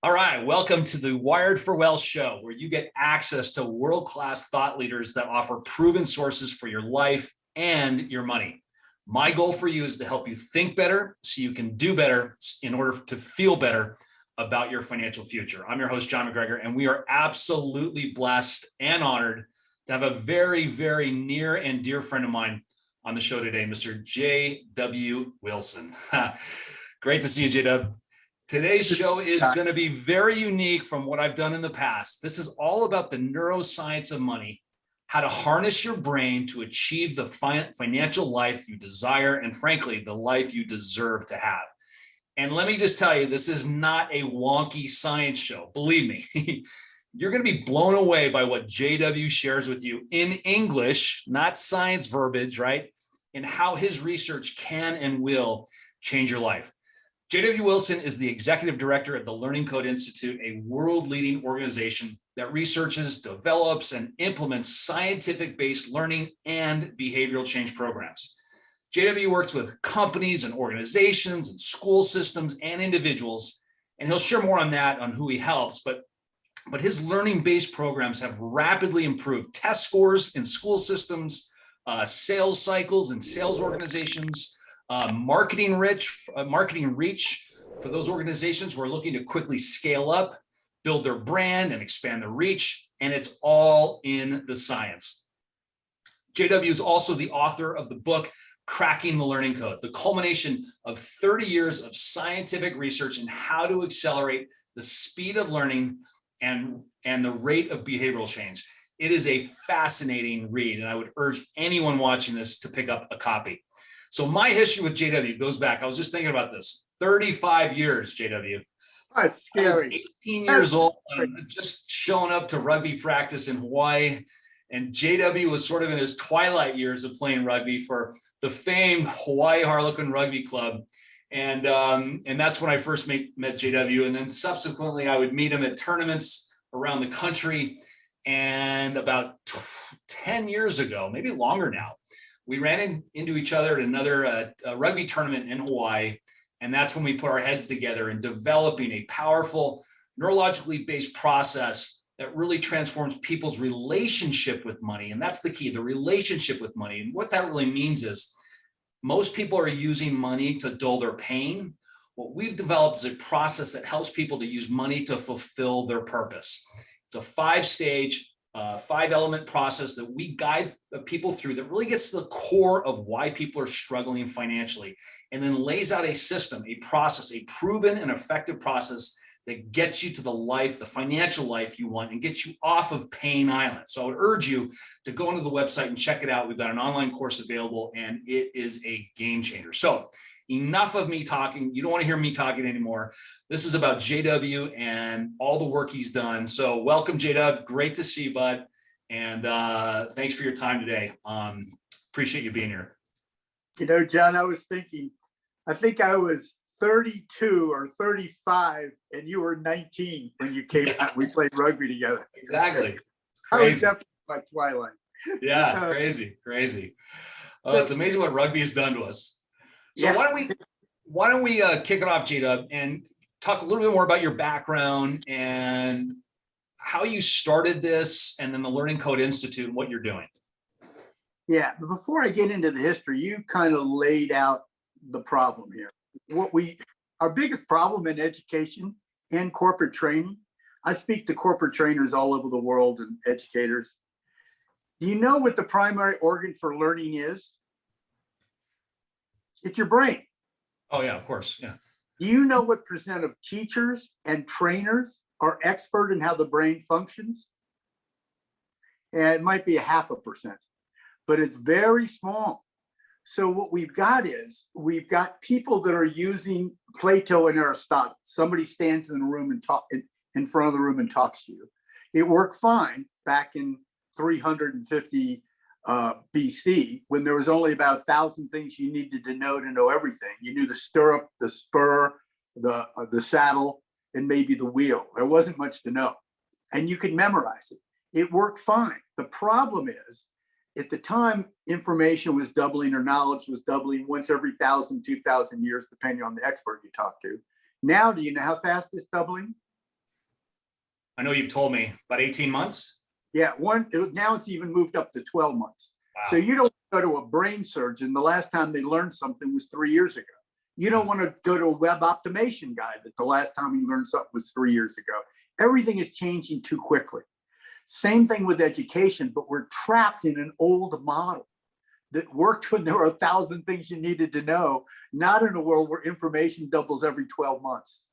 All right, welcome to the Wired for Wealth show, where you get access to world-class thought leaders that offer proven sources for your life and your money. My goal for you is to help you think better so you can do better in order to feel better about your financial future. I'm your host, John MacGregor, and we are absolutely blessed and honored to have a very, very near and dear friend of mine on the show today, Mr. J.W. Wilson. Great to see you, J.W. Today's show is going to be very unique from what I've done in the past. This is all about the neuroscience of money, how to harness your brain to achieve the financial life you desire, and frankly, the life you deserve to have. And let me just tell you, this is not a wonky science show. Believe me, you're going to be blown away by what JW shares with you in English, not science verbiage, right? And how his research can and will change your life. J.W. Wilson is the executive director at the Learning Code Institute, a world-leading organization that researches, develops, and implements scientific-based learning and behavioral change programs. J.W. works with companies and organizations and school systems and individuals, and he'll share more on that, on who he helps, but his learning-based programs have rapidly improved test scores in school systems, sales cycles in sales organizations, marketing reach for those organizations who are looking to quickly scale up, build their brand, and expand their reach. And it's all in the science. JW is also the author of the book, Cracking the Learning Code, the culmination of 30 years of scientific research in how to accelerate the speed of learning and the rate of behavioral change. It is a fascinating read, and I would urge anyone watching this to pick up a copy. So my history with JW goes back. I was just thinking about this. 35 years, JW. That's scary. I was 18 years old and just showing up to rugby practice in Hawaii. And JW was sort of in his twilight years of playing rugby for the famed Hawaii Harlequin Rugby Club. And that's when I first met JW. And then subsequently, I would meet him at tournaments around the country. And about 10 years ago, maybe longer now, we ran into each other at another rugby tournament in Hawaii. And that's when we put our heads together in developing a powerful neurologically based process that really transforms people's relationship with money. And that's the key, the relationship with money. And what that really means is most people are using money to dull their pain. What we've developed is a process that helps people to use money to fulfill their purpose. It's a 5-stage, 5-element process that we guide people through that really gets to the core of why people are struggling financially, and then lays out a system, a process, a proven and effective process that gets you to the life, the financial life you want, and gets you off of Pain Island. So I would urge you to go into the website and check it out. We've got an online course available, and it is a game changer. So enough of me talking. You don't want to hear me talking anymore. This is about JW and all the work he's done. So welcome, JW. Great to see you, bud. And thanks for your time today. Appreciate you being here. You know, John, I was thinking, I think I was 32 or 35 and you were 19 when you came out. We played rugby together. Exactly. I was definitely my twilight. Yeah, crazy. It's amazing what rugby has done to us. So yeah. Why don't we kick it off, J-Dub, and talk a little bit more about your background and how you started this, and then the Learning Code Institute and what you're doing. Yeah, but before I get into the history, you kind of laid out the problem here. Our biggest problem in education and corporate training, I speak to corporate trainers all over the world and educators. Do you know what the primary organ for learning is? It's your brain. Oh, yeah, of course. Yeah. Do you know what % of teachers and trainers are expert in how the brain functions? And it might be 0.5%, but it's very small. So what we've got is we've got people that are using Plato and Aristotle. Somebody stands in the room and in front of the room and talks to you. It worked fine back in 350 BC, when there was only about 1,000 things you needed to know everything. You knew the stirrup, the spur, the saddle, and maybe the wheel. There wasn't much to know, and you could memorize it. It worked fine. The problem is, at the time, information was doubling or knowledge was doubling once every 1,000, 2,000 years, depending on the expert you talk to. Now, do you know how fast it's doubling? I know you've told me about 18 months. Yeah, now it's even moved up to 12 months. Wow. So you don't go to a brain surgeon. The last time they learned something was 3 years ago. You don't want to go to a web optimization guy that the last time he learned something was 3 years ago. Everything is changing too quickly. Same thing with education, but we're trapped in an old model that worked when there were 1,000 things you needed to know, not in a world where information doubles every 12 months.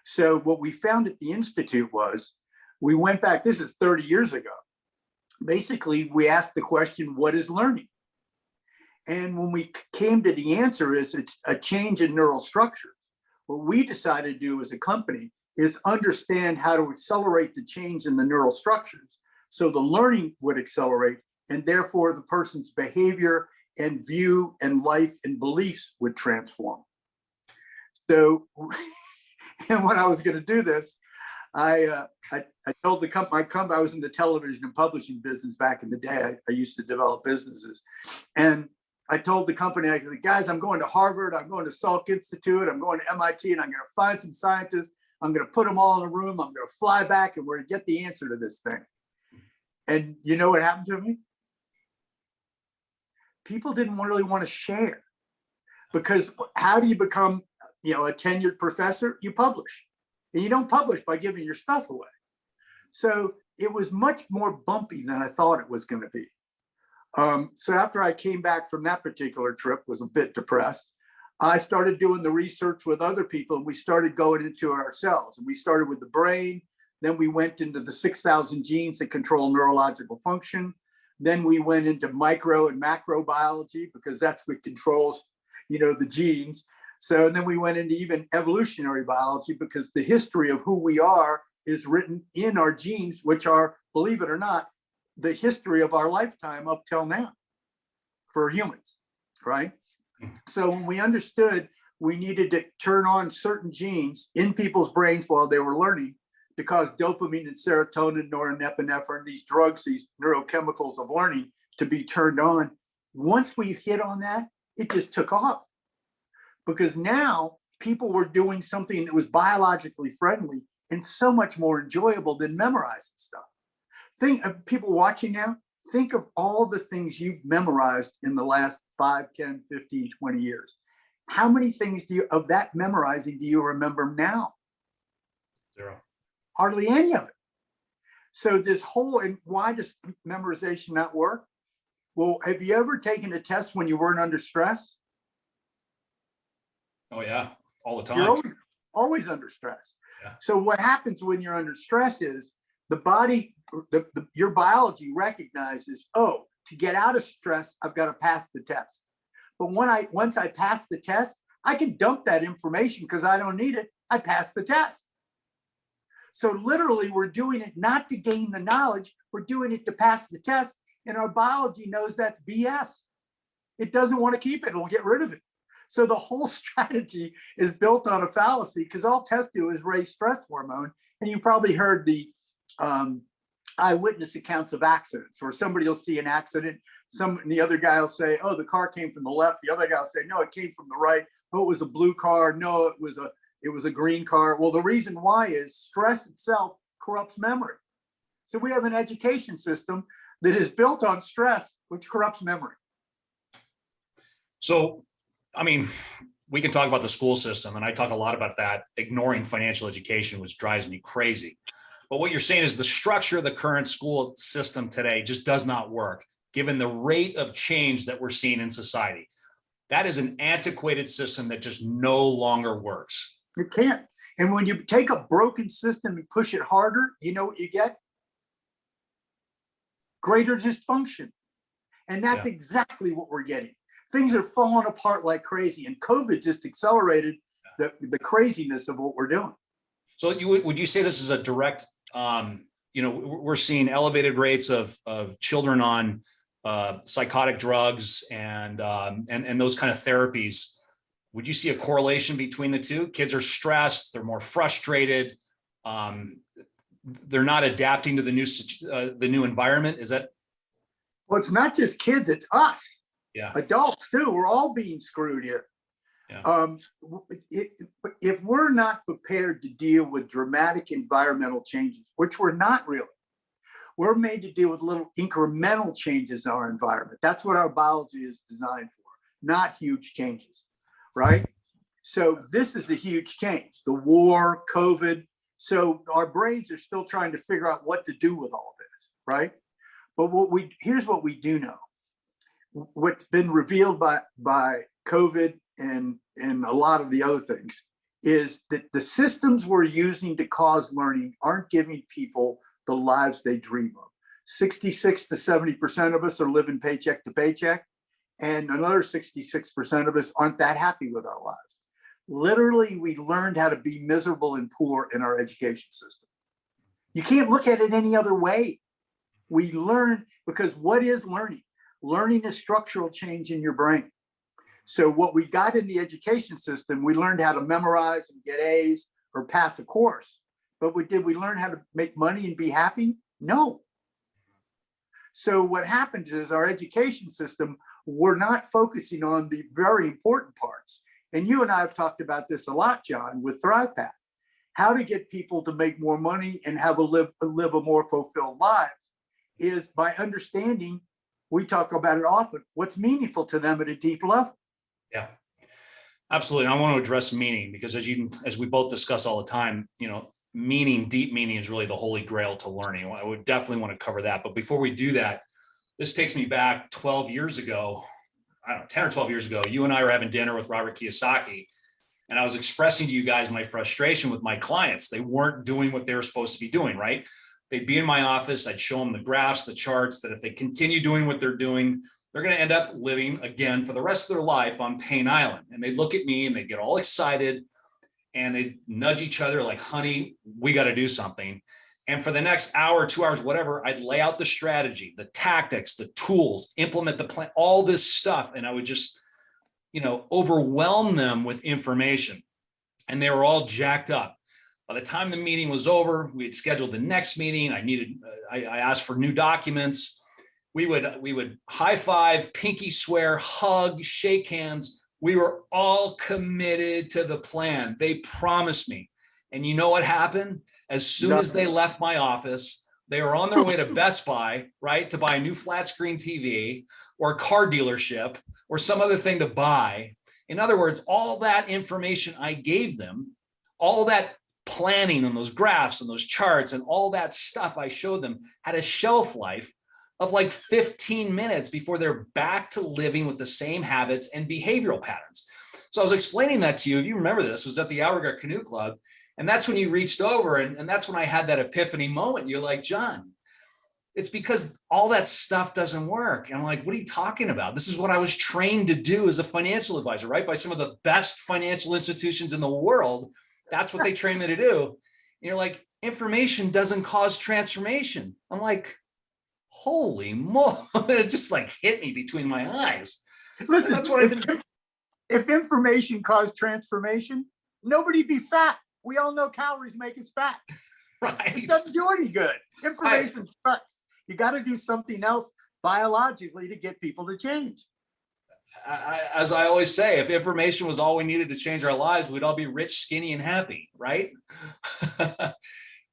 So what we found at the Institute was, we went back, this is 30 years ago. Basically, we asked the question, what is learning? And when we came to the answer is it's a change in neural structures. What we decided to do as a company is understand how to accelerate the change in the neural structures so the learning would accelerate, and therefore the person's behavior and view and life and beliefs would transform. So, and when I was going to do this, I told my company, I was in the television and publishing business back in the day. I used to develop businesses. And I told the company, I said, guys, I'm going to Harvard, I'm going to Salk Institute, I'm going to MIT, and I'm going to find some scientists. I'm going to put them all in a room. I'm going to fly back and we're going to get the answer to this thing. And you know what happened to me? People didn't really want to share, because how do you become, a tenured professor? You publish, and you don't publish by giving your stuff away. So it was much more bumpy than I thought it was going to be. So after I came back from that particular trip, was a bit depressed, I started doing the research with other people, and we started going into it ourselves. And we started with the brain, then we went into the 6,000 genes that control neurological function. Then we went into micro and macro biology, because that's what controls, the genes. So then we went into even evolutionary biology, because the history of who we are is written in our genes, which are, believe it or not, the history of our lifetime up till now for humans, right? So when we understood we needed to turn on certain genes in people's brains while they were learning to cause dopamine and serotonin, norepinephrine, these drugs, these neurochemicals of learning to be turned on. Once we hit on that, it just took off, because now people were doing something that was biologically friendly and so much more enjoyable than memorizing stuff. Think of people watching now, think of all the things you've memorized in the last 5, 10, 15, 20 years. How many things of that memorizing do you remember now? Zero. Hardly any of it. So this whole, and why does memorization not work? Well, have you ever taken a test when you weren't under stress? Oh yeah, all the time. You're always under stress. Yeah. So what happens when you're under stress is the body, your biology recognizes, oh, to get out of stress, I've got to pass the test. But once I pass the test, I can dump that information because I don't need it. I passed the test. So literally, we're doing it not to gain the knowledge, we're doing it to pass the test. And our biology knows that's BS. It doesn't want to keep it, it'll get rid of it. So the whole strategy is built on a fallacy, because all tests do is raise stress hormone. And you probably heard the eyewitness accounts of accidents, where somebody will see an accident, the other guy will say, oh, the car came from the left. The other guy will say, no, it came from the right. Oh, it was a blue car. No, it was a green car. Well, the reason why is stress itself corrupts memory. So we have an education system that is built on stress, which corrupts memory. So, I mean, we can talk about the school system, and I talk a lot about that, ignoring financial education, which drives me crazy. But what you're saying is the structure of the current school system today just does not work, given the rate of change that we're seeing in society. That is an antiquated system that just no longer works. It can't. And when you take a broken system and push it harder, you know what you get? Greater dysfunction. And that's exactly what we're getting. Things are falling apart like crazy. And COVID just accelerated the craziness of what we're doing. So would you say this is a direct, we're seeing elevated rates of children on psychotic drugs and those kind of therapies. Would you see a correlation between the two? Kids are stressed, they're more frustrated, they're not adapting to the new environment. Is that? Well, it's not just kids, it's us. Yeah. Adults too. We're all being screwed here. Yeah. If we're not prepared to deal with dramatic environmental changes, which we're not really, we're made to deal with little incremental changes in our environment. That's what our biology is designed for, not huge changes, right? So this is a huge change, the war, COVID. So our brains are still trying to figure out what to do with all this, right? But here's what we do know. What's been revealed by COVID and a lot of the other things is that the systems we're using to cause learning aren't giving people the lives they dream of. 66 to 70% of us are living paycheck to paycheck, and another 66% of us aren't that happy with our lives. Literally, we learned how to be miserable and poor in our education system. You can't look at it any other way. We learn, because what is learning? Learning is structural change in your brain. So what we got in the education system, we learned how to memorize and get A's or pass a course. But did we learn how to make money and be happy? No. So what happens is our education system, we're not focusing on the very important parts. And you and I have talked about this a lot, John, with ThrivePath. How to get people to make more money and live a more fulfilled lives is by understanding, we talk about it often, what's meaningful to them at a deep level. Yeah, absolutely. And I want to address meaning because as we both discuss all the time, meaning, deep meaning is really the holy grail to learning. I would definitely want to cover that. But before we do that, this takes me back 12 years ago, I don't know, 10 or 12 years ago. You and I were having dinner with Robert Kiyosaki, and I was expressing to you guys my frustration with my clients. They weren't doing what they were supposed to be doing, right? They'd be in my office. I'd show them the graphs, the charts, that if they continue doing what they're doing, they're going to end up living again for the rest of their life on Pain Island. And they'd look at me and they'd get all excited and they'd nudge each other like, honey, we got to do something. And for the next hour, 2 hours, whatever, I'd lay out the strategy, the tactics, the tools, implement the plan, all this stuff. And I would just, overwhelm them with information. And they were all jacked up. By the time the meeting was over, we had scheduled the next meeting. I asked for new documents. We would high five, pinky swear, hug, shake hands. We were all committed to the plan. They promised me. And you know what happened? As soon as they left my office, they were on their way to Best Buy, right, to buy a new flat screen TV or a car dealership or some other thing to buy. In other words, all that information I gave them, all that planning and those graphs and those charts and all that stuff I showed them had a shelf life of like 15 minutes before they're back to living with the same habits and behavioral patterns. So I was explaining that to you. If you remember, this was at the Outrigger Canoe Club. And that's when you reached over and that's when I had that epiphany moment. You're like, John, it's because all that stuff doesn't work. And I'm like, what are you talking about? This is what I was trained to do as a financial advisor, right? By some of the best financial institutions in the world. That's what they train me to do. And you're like, information doesn't cause transformation. I'm like, holy moly. It just like hit me between my eyes. Listen, that's what I've been. If information caused transformation, nobody'd be fat. We all know calories make us fat. Right. It doesn't do any good. Information sucks. You got to do something else biologically to get people to change. As I always say, if information was all we needed to change our lives, we'd all be rich, skinny, and happy, right?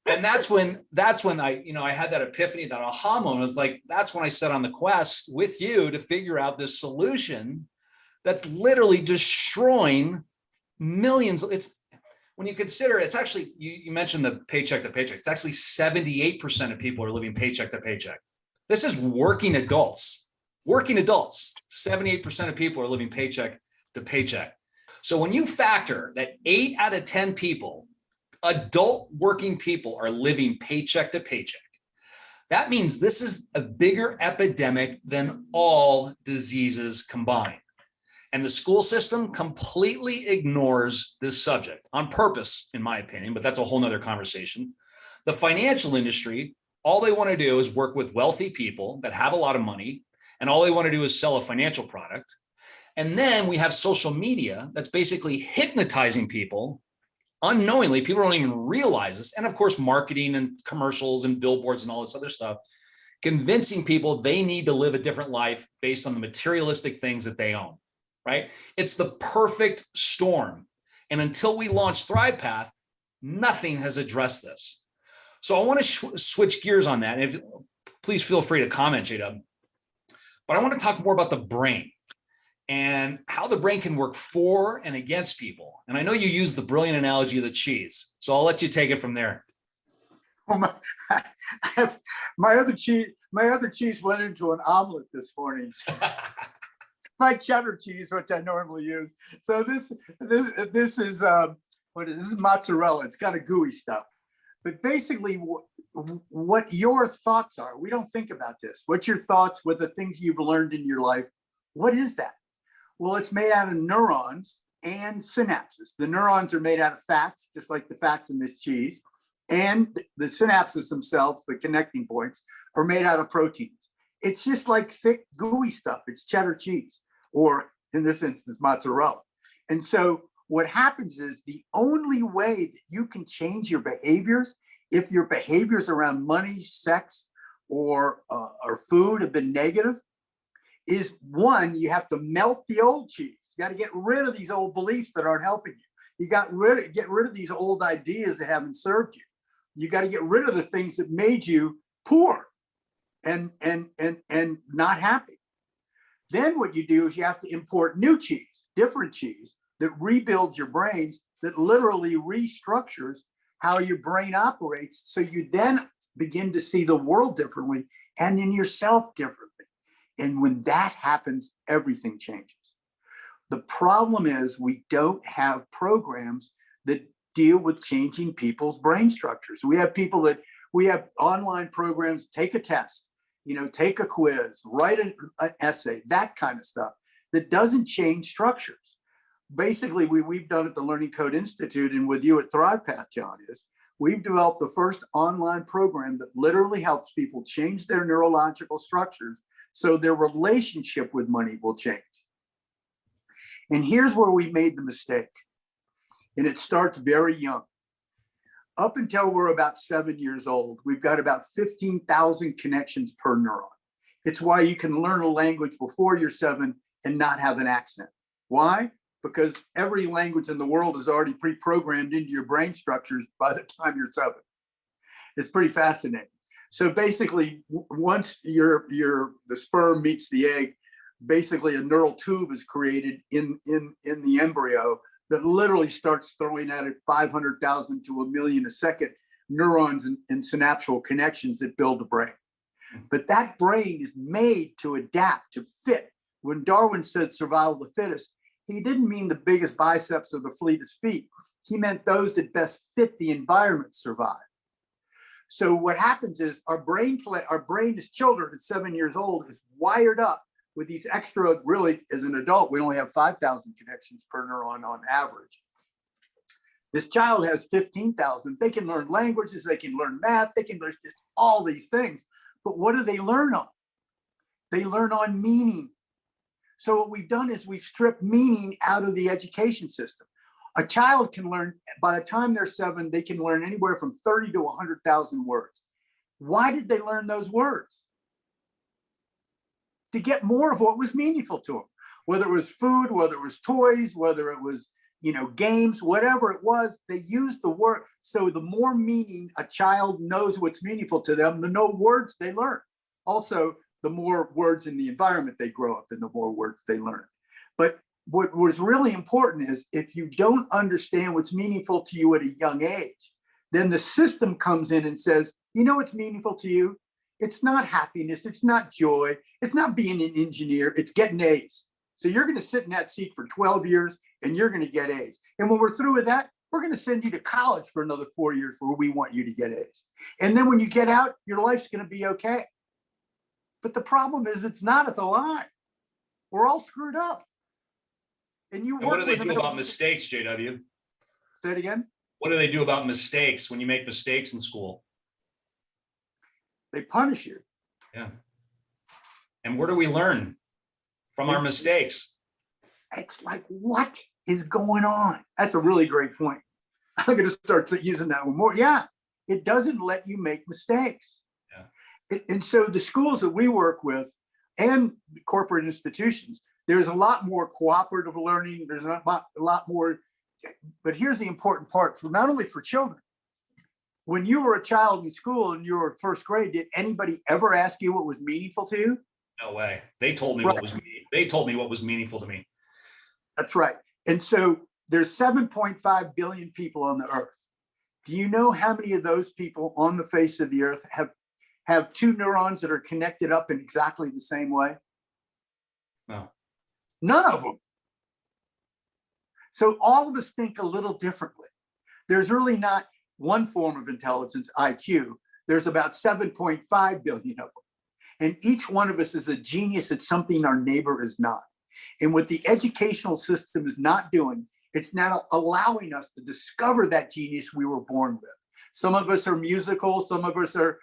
And that's when I had that epiphany, that aha moment. It's like, that's when I set on the quest with you to figure out this solution that's literally destroying millions. When you consider it's actually, you mentioned the paycheck to paycheck. It's actually 78% of people are living paycheck to paycheck. This is working adults. 78% of people are living paycheck to paycheck. So when you factor that 8 out of 10 people, adult working people, are living paycheck to paycheck, that means this is a bigger epidemic than all diseases combined. And the school system completely ignores this subject on purpose, in my opinion, but that's a whole nother conversation. The financial industry, all they want to do is work with wealthy people that have a lot of money, and all they want to do is sell a financial product. And then we have social media that's basically hypnotizing people unknowingly. People don't even realize this. And of course, marketing and commercials and billboards and all this other stuff, convincing people they need to live a different life based on the materialistic things that they own. right? It's the perfect storm. And until we launch ThrivePath, nothing has addressed this. So I want to switch gears on that. And please feel free to comment, JW. But I want to talk more about the brain and how the brain can work for and against people. And I know you used the brilliant analogy of the cheese, so I'll let you take it from there. Well, my other cheese went into an omelet this morning. My cheddar cheese, which I normally use. So this is what is this? Is mozzarella. It's got a gooey stuff. But basically, what your thoughts are, we don't think about this. What's your thoughts with the things you've learned in your life? What is that? Well, it's made out of neurons and synapses. The neurons are made out of fats, just like the fats in this cheese. And the synapses themselves, the connecting points, are made out of proteins. It's just like thick, gooey stuff. It's cheddar cheese, or in this instance, mozzarella. And so what happens is the only way that you can change your behaviors, if your behaviors around money, sex, or food have been negative, is one, you have to melt the old cheese. You got to get rid of these old beliefs that aren't helping you. You get rid of these old ideas that haven't served you. You got to get rid of the things that made you poor and not happy. Then what you do is you have to import new cheese, different cheese that rebuilds your brains, that literally restructures how your brain operates. So you then begin to see the world differently and then yourself differently. And when that happens, everything changes. The problem is we don't have programs that deal with changing people's brain structures. We have online programs, take a test, take a quiz, write an essay, that kind of stuff that doesn't change structures. Basically, we've done at the Learning Code Institute and with you at ThrivePath, John, is we've developed the first online program that literally helps people change their neurological structures so their relationship with money will change. And here's where we made the mistake. And it starts very young. Up until we're about 7 years old, we've got about 15,000 connections per neuron. It's why you can learn a language before you're 7 and not have an accent. Why? Because every language in the world is already pre-programmed into your brain structures by the time you're 7. It's pretty fascinating. So basically, once the sperm meets the egg, basically a neural tube is created in the embryo that literally starts throwing at it 500,000 to 1 million a second neurons and synaptical connections that build a brain. But that brain is made to adapt, to fit. When Darwin said survival of the fittest, he didn't mean the biggest biceps or the fleetest feet. He meant those that best fit the environment survive. So what happens is our brain as children at 7 years old is wired up with these extra, really, as an adult, we only have 5,000 connections per neuron on average. This child has 15,000. They can learn languages, they can learn math, they can learn just all these things. But what do they learn on? They learn on meaning. So what we've done is we've stripped meaning out of the education system. A child can learn, by the time they're 7, they can learn anywhere from 30 to 100,000 words. Why did they learn those words? To get more of what was meaningful to them, whether it was food, whether it was toys, whether it was, games, whatever it was, they used the word. So the more meaning a child knows what's meaningful to them, the more words they learn. Also, the more words in the environment they grow up in, the more words they learn. But what was really important is if you don't understand what's meaningful to you at a young age, then the system comes in and says, what's meaningful to you? It's not happiness. It's not joy. It's not being an engineer. It's getting A's. So you're going to sit in that seat for 12 years and you're going to get A's. And when we're through with that, we're going to send you to college for another 4 years where we want you to get A's. And then when you get out, your life's going to be okay. But the problem is it's not. It's a lie. We're all screwed up. And what do they do about mistakes, JW? Say it again. What do they do about mistakes when you make mistakes in school? They punish you. Yeah. And where do we learn from our mistakes? It's like, what is going on? That's a really great point. I'm going to start using that one more. Yeah. It doesn't let you make mistakes. Yeah. And so the schools that we work with and corporate institutions, There's a lot more cooperative learning. There's a lot more, but here's the important part for not only for children. When you were a child in school and you were in first grade, did anybody ever ask you what was meaningful to you? No way. They told me Right. they told me what was meaningful to me. That's right. And so there's 7.5 billion people on the earth. Do you know how many of those people on the face of the earth have two neurons that are connected up in exactly the same way? No. None of them. So all of us think a little differently. There's really not one form of intelligence, IQ. There's about 7.5 billion of them. And each one of us is a genius at something our neighbor is not. And what the educational system is not doing, it's not allowing us to discover that genius we were born with. Some of us are musical, some of us are,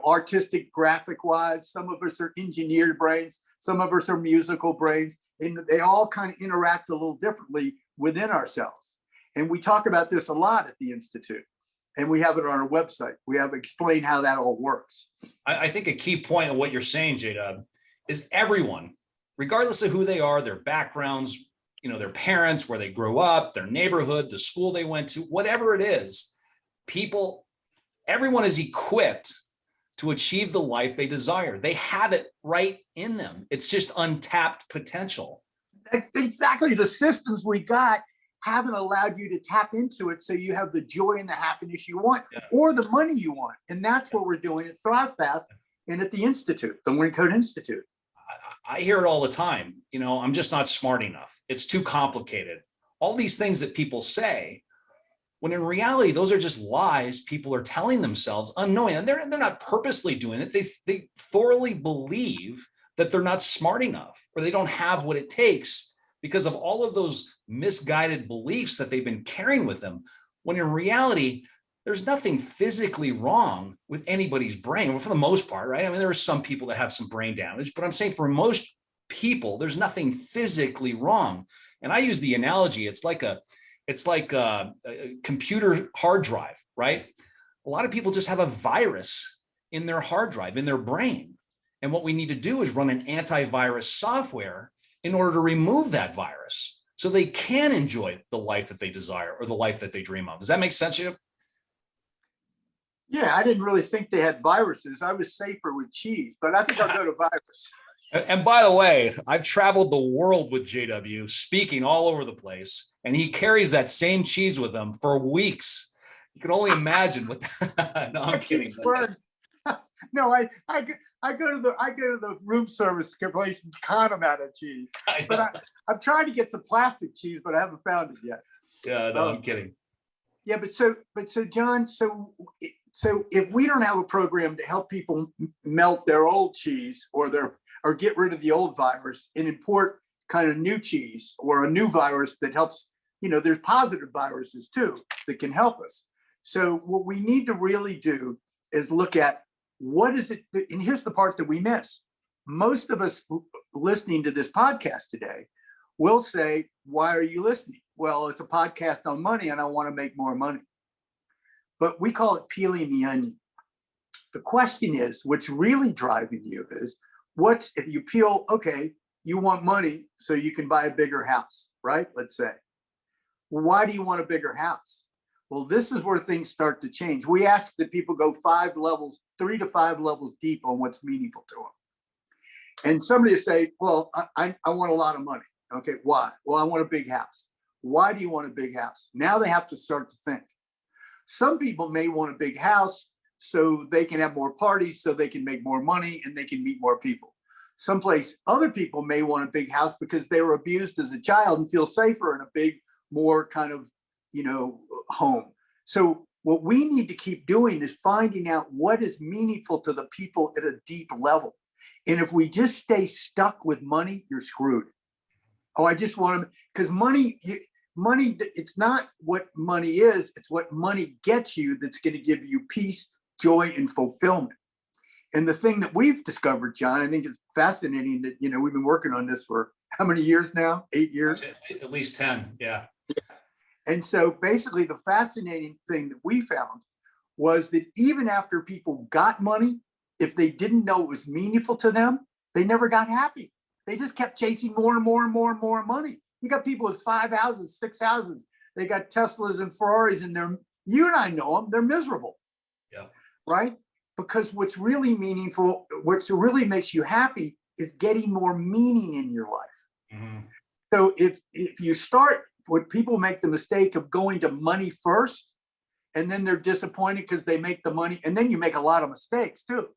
artistic, graphic wise, some of us are engineered brains, some of us are musical brains, and they all kind of interact a little differently within ourselves. And we talk about this a lot at the Institute, and we have it on our website. We have explained how that all works. I think a key point of what you're saying, J-Dub, is everyone, regardless of who they are, their backgrounds, their parents, where they grew up, their neighborhood, the school they went to, whatever it is, everyone is equipped to achieve the life they desire. They have it right in them. It's just untapped potential. Exactly. The systems we got haven't allowed you to tap into it so you have the joy and the happiness you want, or the money you want. And that's what we're doing at Thrive Path and at the Institute, the Winning Code Institute. I hear it all the time. I'm just not smart enough. It's too complicated. All these things that people say, when in reality, those are just lies people are telling themselves unknowing. And they're not purposely doing it. They thoroughly believe that they're not smart enough, or they don't have what it takes because of all of those misguided beliefs that they've been carrying with them. When in reality, there's nothing physically wrong with anybody's brain, for the most part, right? I mean, there are some people that have some brain damage, but I'm saying for most people, there's nothing physically wrong. And I use the analogy, it's like a computer hard drive, right? A lot of people just have a virus in their hard drive, in their brain. And what we need to do is run an antivirus software in order to remove that virus so they can enjoy the life that they desire or the life that they dream of. Does that make sense to you? Yeah, I didn't really think they had viruses. I was safer with cheese, but I think I'll go to virus. And by the way, I've traveled the world with JW, speaking all over the place, and he carries that same cheese with him for weeks. You can only imagine what. No, I'm kidding. No, I go to the room service place and con them out of cheese. But I'm trying to get some plastic cheese, but I haven't found it yet. Yeah, no, I'm kidding. Yeah, but so John, so if we don't have a program to help people melt their old cheese or get rid of the old virus and import kind of new cheese or a new virus that helps, there's positive viruses too that can help us. So what we need to really do is look at what is it, and here's the part that we miss. Most of us listening to this podcast today will say, why are you listening? Well, it's a podcast on money and I want to make more money. But we call it peeling the onion. The question is, what's really driving you is, if you peel, okay, you want money so you can buy a bigger house, right? Let's say. Well, why do you want a bigger house? Well, this is where things start to change. We ask that people go 3 to 5 levels deep on what's meaningful to them. And somebody will say, well, I want a lot of money. Okay, why? Well, I want a big house. Why do you want a big house? Now they have to start to think. Some people may want a big house so they can have more parties, so they can make more money and they can meet more people. Other people may want a big house because they were abused as a child and feel safer in a big, more kind of, home. So what we need to keep doing is finding out what is meaningful to the people at a deep level. And if we just stay stuck with money, you're screwed. Oh, I just want to, because money, it's not what money is, it's what money gets you that's going to give you peace, joy, and fulfillment. And the thing that we've discovered, John, I think it's fascinating that, we've been working on this for how many years now? 8 years? At least 10, yeah. And so basically the fascinating thing that we found was that even after people got money, if they didn't know it was meaningful to them, they never got happy. They just kept chasing more and more and more and more money. You got people with 5 houses, 6 houses. They got Teslas and Ferraris, and you and I know them, they're miserable. Yeah. Right? Because what's really meaningful, what really makes you happy is getting more meaning in your life. Mm-hmm. So if you start, when people make the mistake of going to money first, and then they're disappointed because they make the money, and then you make a lot of mistakes too,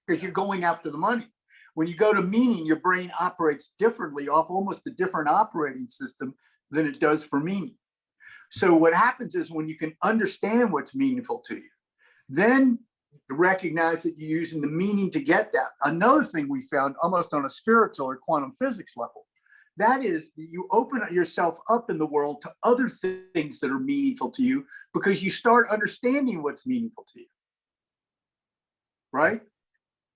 because you're going after the money. When you go to meaning, your brain operates differently off almost a different operating system than it does for meaning. So what happens is when you can understand what's meaningful to you, then recognize that you're using the meaning to get that. Another thing we found almost on a spiritual or quantum physics level, that is that you open yourself up in the world to other things that are meaningful to you because you start understanding what's meaningful to you. Right?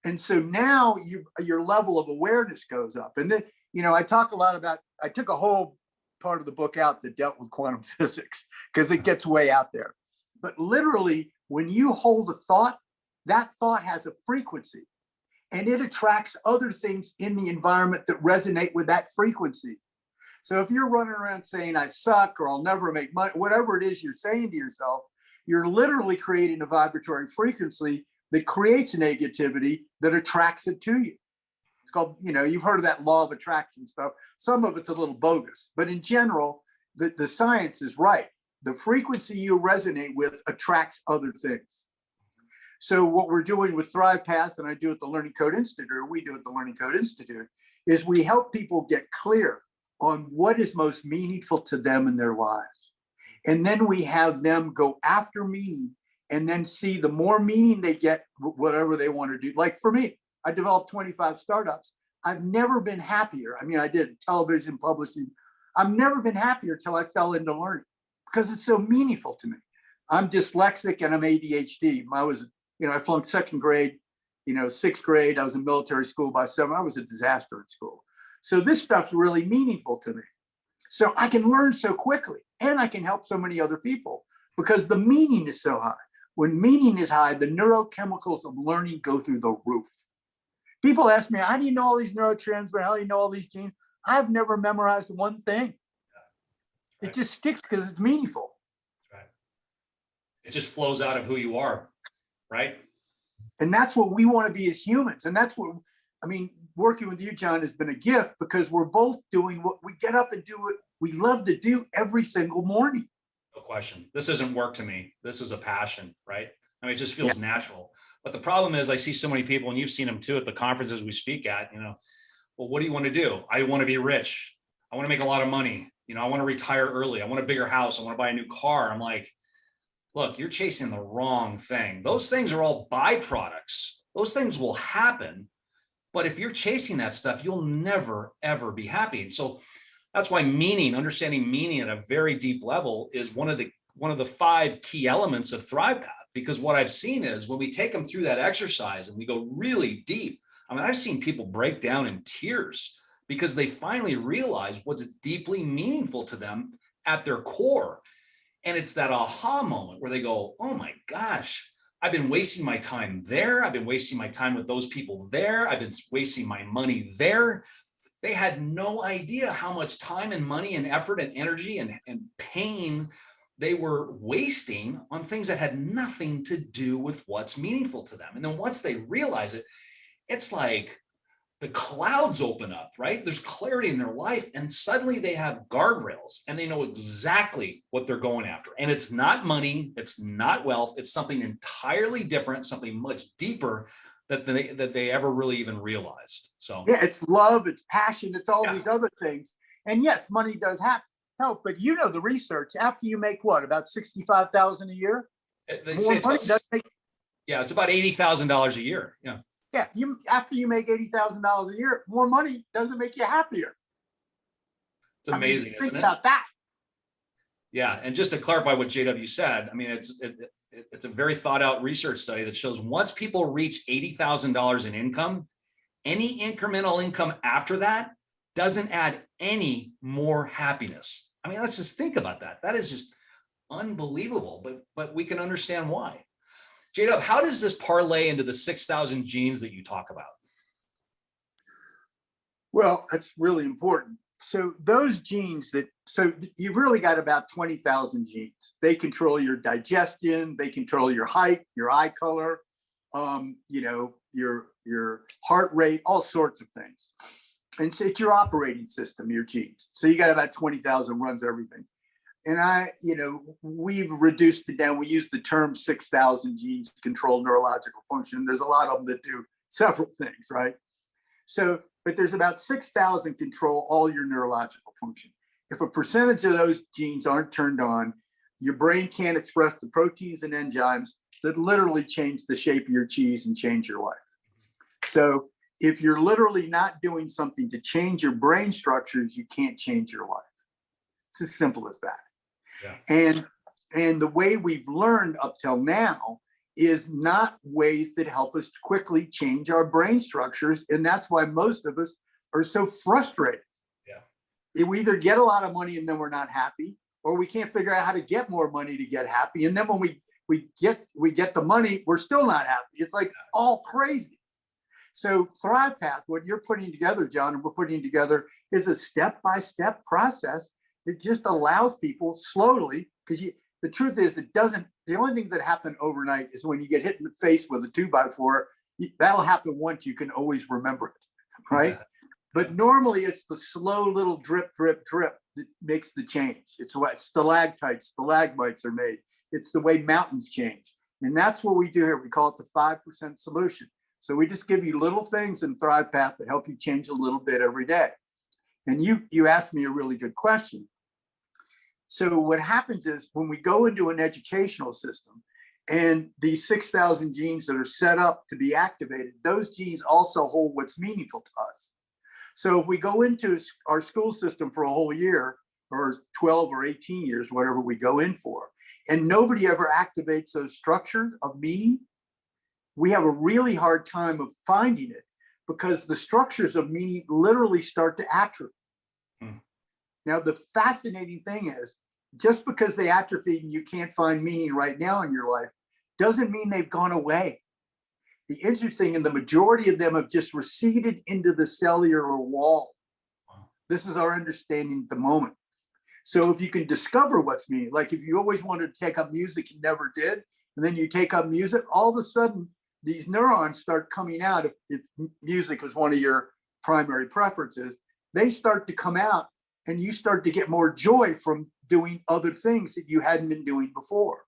And so now your level of awareness goes up. And then, I talk a lot about, I took a whole part of the book out that dealt with quantum physics because it gets way out there. But literally, when you hold a thought, that thought has a frequency and it attracts other things in the environment that resonate with that frequency. So if you're running around saying, I suck, or I'll never make money, whatever it is you're saying to yourself, you're literally creating a vibratory frequency that creates negativity that attracts it to you. It's called, you've heard of that law of attraction stuff. Some of it's a little bogus, but in general, the science is right. The frequency you resonate with attracts other things. So what we're doing with Thrive Path, and I do at the Learning Code Institute, or we do at the Learning Code Institute, is we help people get clear on what is most meaningful to them in their lives. And then we have them go after meaning and then see the more meaning they get, whatever they want to do. Like for me, I developed 25 startups. I've never been happier. I mean, I did television, publishing. I've never been happier till I fell into learning because it's so meaningful to me. I'm dyslexic and I'm ADHD. I flunked second grade, sixth grade. I was in military school by 7. I was a disaster at school. So this stuff's really meaningful to me. So I can learn so quickly and I can help so many other people because the meaning is so high. When meaning is high, the neurochemicals of learning go through the roof. People ask me, how do you know all these neurotransmitters? How do you know all these genes? I've never memorized one thing. It just sticks because it's meaningful. Right. It just flows out of who you are, right? And that's what we want to be as humans. And that's what, working with you, John, has been a gift because we're both doing what we get up and do what we love to do every single morning. No question. This isn't work to me. This is a passion, right? It just feels natural. But the problem is I see so many people, and you've seen them too at the conferences we speak at, well, what do you want to do? I want to be rich. I want to make a lot of money. I want to retire early. I want a bigger house. I want to buy a new car. I'm like, look, you're chasing the wrong thing. Those things are all byproducts. Those things will happen. But if you're chasing that stuff, you'll never, ever be happy. And so that's why understanding meaning at a very deep level is one of the 5 key elements of Thrive Path. Because what I've seen is when we take them through that exercise and we go really deep, I've seen people break down in tears because they finally realize what's deeply meaningful to them at their core. And it's that aha moment where they go, oh my gosh, I've been wasting my time there. I've been wasting my time with those people there. I've been wasting my money there. They had no idea how much time and money and effort and energy and pain they were wasting on things that had nothing to do with what's meaningful to them. And then once they realize it, it's like the clouds open up, right? There's clarity in their life and suddenly they have guardrails and they know exactly what they're going after. And it's not money, it's not wealth, it's something entirely different, something much deeper that they ever really even realized. So yeah, it's love, it's passion, it's all these other things. And yes, money does help, but the research, after you make what, about $65,000 a year? It's about $80,000 a year. Yeah. Yeah, after you make $80,000 a year, more money doesn't make you happier. It's amazing, think about that. Yeah, and just to clarify what JW said, it's a very thought out research study that shows once people reach $80,000 in income, any incremental income after that doesn't add any more happiness. Let's just think about that. That is just unbelievable, but we can understand why. JW, how does this parlay into the 6,000 genes that you talk about? Well, that's really important. So those genes so you've really got about 20,000 genes. They control your digestion, they control your height, your eye color, your heart rate, all sorts of things. And so it's your operating system, your genes. So you got about 20,000 runs everything. And we've reduced it down. We use the term 6,000 genes control neurological function. There's a lot of them that do several things, right? So, but there's about 6,000 control all your neurological function. If a percentage of those genes aren't turned on, your brain can't express the proteins and enzymes that literally change the shape of your cheese and change your life. So if you're literally not doing something to change your brain structures, you can't change your life. It's as simple as that. Yeah. And the way we've learned up till now is not ways that help us quickly change our brain structures. And that's why most of us are so frustrated. Yeah. We either get a lot of money and then we're not happy, or we can't figure out how to get more money to get happy. And then when we get the money, we're still not happy. It's like all crazy. So Thrive Path, what you're putting together, John, and we're putting together is a step-by-step process that just allows people slowly, because the truth is the only thing that happened overnight is when you get hit in the face with a 2x4, that'll happen once, you can always remember it, right? Yeah. But normally it's the slow little drip, drip, drip that makes the change. It's what stalactites, stalagmites are made. It's the way mountains change. And that's what we do here. We call it the 5% solution. So we just give you little things in Thrive Path that help you change a little bit every day. And you asked me a really good question. So what happens is when we go into an educational system and these 6,000 genes that are set up to be activated, those genes also hold what's meaningful to us. So if we go into our school system for a whole year or 12 or 18 years, whatever we go in for, and nobody ever activates those structures of meaning, we have a really hard time of finding it because the structures of meaning literally start to atrophy. Now, the fascinating thing is, just because they atrophy and you can't find meaning right now in your life, doesn't mean they've gone away. The interesting, and the majority of them have just receded into the cellular wall. This is our understanding at the moment. So if you can discover what's meaning, like if you always wanted to take up music and never did, and then you take up music, all of a sudden, these neurons start coming out. If music was one of your primary preferences, they start to come out and you start to get more joy from doing other things that you hadn't been doing before.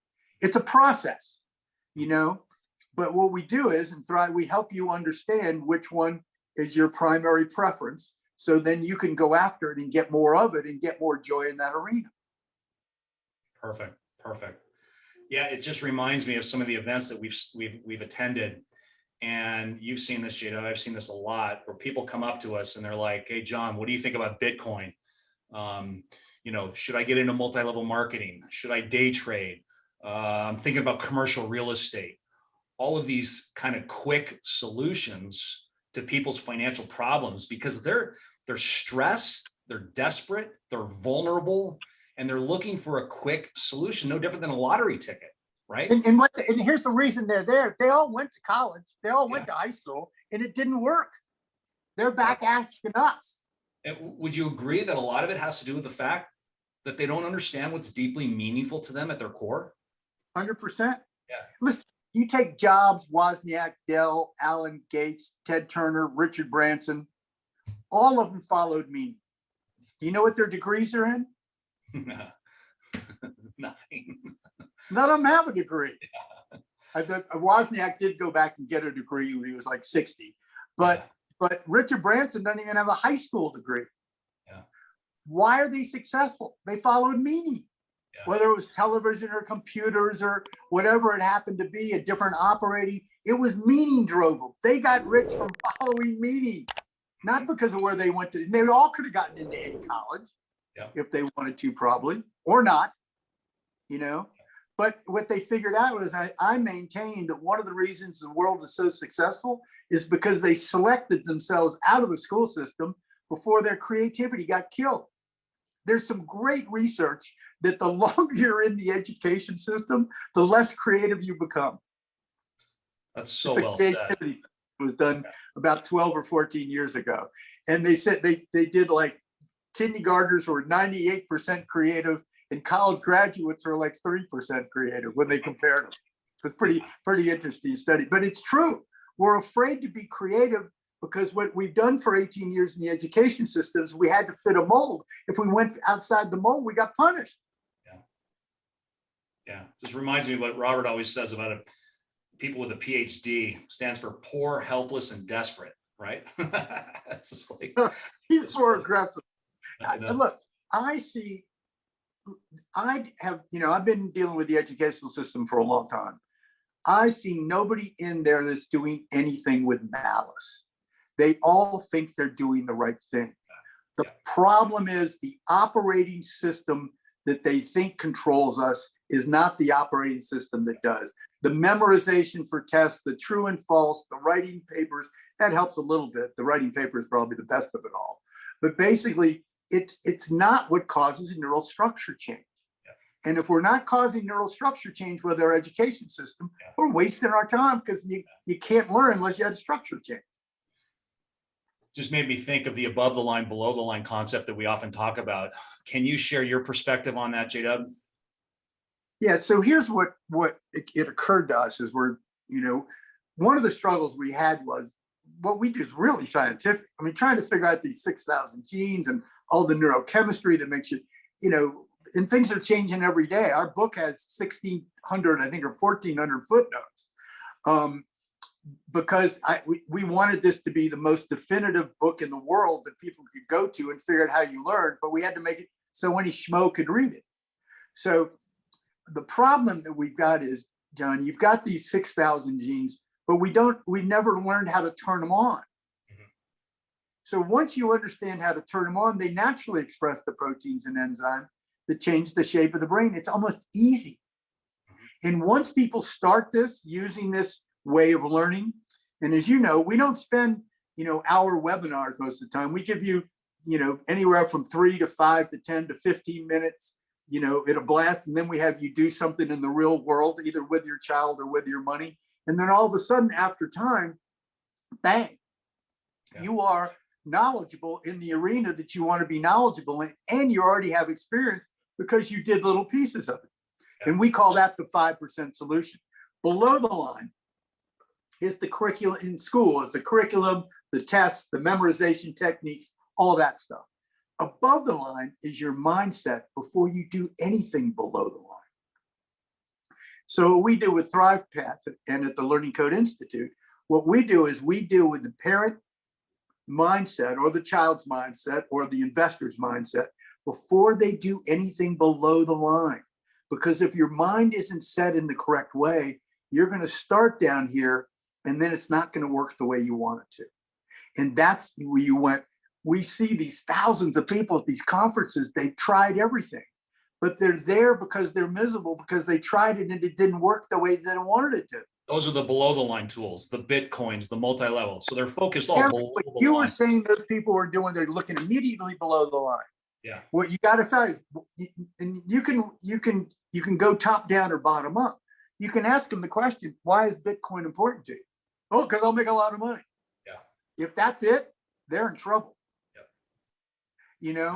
It's a process, but what we do is in Thrive, we help you understand which one is your primary preference. So then you can go after it and get more of it and get more joy in that arena. Perfect. Yeah, it just reminds me of some of the events that we've attended, and you've seen this, Jada. I've seen this a lot, where people come up to us and they're like, "Hey, John, what do you think about Bitcoin? Should I get into multi-level marketing? Should I day trade? I'm thinking about commercial real estate." All of these kind of quick solutions to people's financial problems because they're stressed, they're desperate, they're vulnerable, and they're looking for a quick solution, no different than a lottery ticket, right? And here's the reason they're there. They all went to college, they all went to high school, and it didn't work. They're back asking us. And would you agree that a lot of it has to do with the fact that they don't understand what's deeply meaningful to them at their core? 100%. Yeah. Listen, you take Jobs, Wozniak, Dell, Alan Gates, Ted Turner, Richard Branson, all of them followed meaning. Do you know what their degrees are in? Nothing. None of them have a degree. Yeah. Wozniak did go back and get a degree when he was like 60, but Richard Branson doesn't even have a high school degree. Yeah. Why are they successful? They followed meaning. Yeah. Whether it was television or computers or whatever it happened to be, a different operating, it was meaning drove them. They got rich from following meaning, not because of where they went to. They all could have gotten into any college if they wanted to, probably, or not, But what they figured out was I maintain that one of the reasons the world is so successful is because they selected themselves out of the school system before their creativity got killed. There's some great research that the longer you're in the education system, the less creative you become. That's so well said. was done about 12 or 14 years ago. And they said they did like kindergartners were 98% creative and college graduates are like 3% creative when they compared them. It's pretty interesting study, but it's true. We're afraid to be creative because what we've done for 18 years in the education systems, we had to fit a mold. If we went outside the mold, we got punished. Yeah. This reminds me of what Robert always says about it. People with a PhD stands for poor, helpless, and desperate, right? It's just like he's more aggressive. Look, I've been dealing with the educational system for a long time. I see nobody in there that's doing anything with malice. They all think they're doing the right thing. The problem is the operating system that they think controls us is not the operating system that does. The memorization for tests, the true and false, the writing papers, that helps a little bit. The writing paper is probably the best of it all. But basically, it's not what causes neural structure change. And if we're not causing neural structure change with our education system, we're wasting our time because you can't learn unless you have structure change. Just made me think of the above the line, below the line concept that we often talk about. Can you share your perspective on that, J-Dub? Yeah, so here's what it occurred to us is one of the struggles we had was what we do is really scientific. I mean, trying to figure out these 6,000 genes and all the neurochemistry that makes you, and things are changing every day. Our book has 1,600, I think, or 1,400 footnotes. Because we wanted this to be the most definitive book in the world that people could go to and figure out how you learn, but we had to make it so any schmo could read it. So the problem that we've got is, John, you've got these 6,000 genes, but we never learned how to turn them on. Mm-hmm. So once you understand how to turn them on, they naturally express the proteins and enzymes that change the shape of the brain. It's almost easy. Mm-hmm. And once people start using this way of learning, and as you know, we don't spend, hour webinars most of the time. We give you, anywhere from 3 to 5 to 10 to 15 minutes, at a blast, and then we have you do something in the real world, either with your child or with your money. And then all of a sudden, after time, bang, you are knowledgeable in the arena that you want to be knowledgeable in, and you already have experience because you did little pieces of it. And we call that the 5% solution. Below the line is the curriculum in school, is the curriculum, the tests, the memorization techniques, all that stuff. Above the line is your mindset before you do anything below the line. So what we do with Thrive Path and at the Learning Code Institute, what we do is we deal with the parent mindset or the child's mindset or the investor's mindset before they do anything below the line. Because if your mind isn't set in the correct way, you're going to start down here and then it's not going to work the way you want it to. And that's where you went. We see these thousands of people at these conferences, they've tried everything, but they're there because they're miserable because they tried it and it didn't work the way they wanted it to. Those are the below the line tools, the Bitcoins, the multi-level. So they're focused all below the line. You were saying those people are doing, they're looking immediately below the line. Yeah. What you got to find, and you can go top down or bottom up. You can ask them the question, why is Bitcoin important to you? Oh, because I'll make a lot of money. Yeah. If that's it, they're in trouble.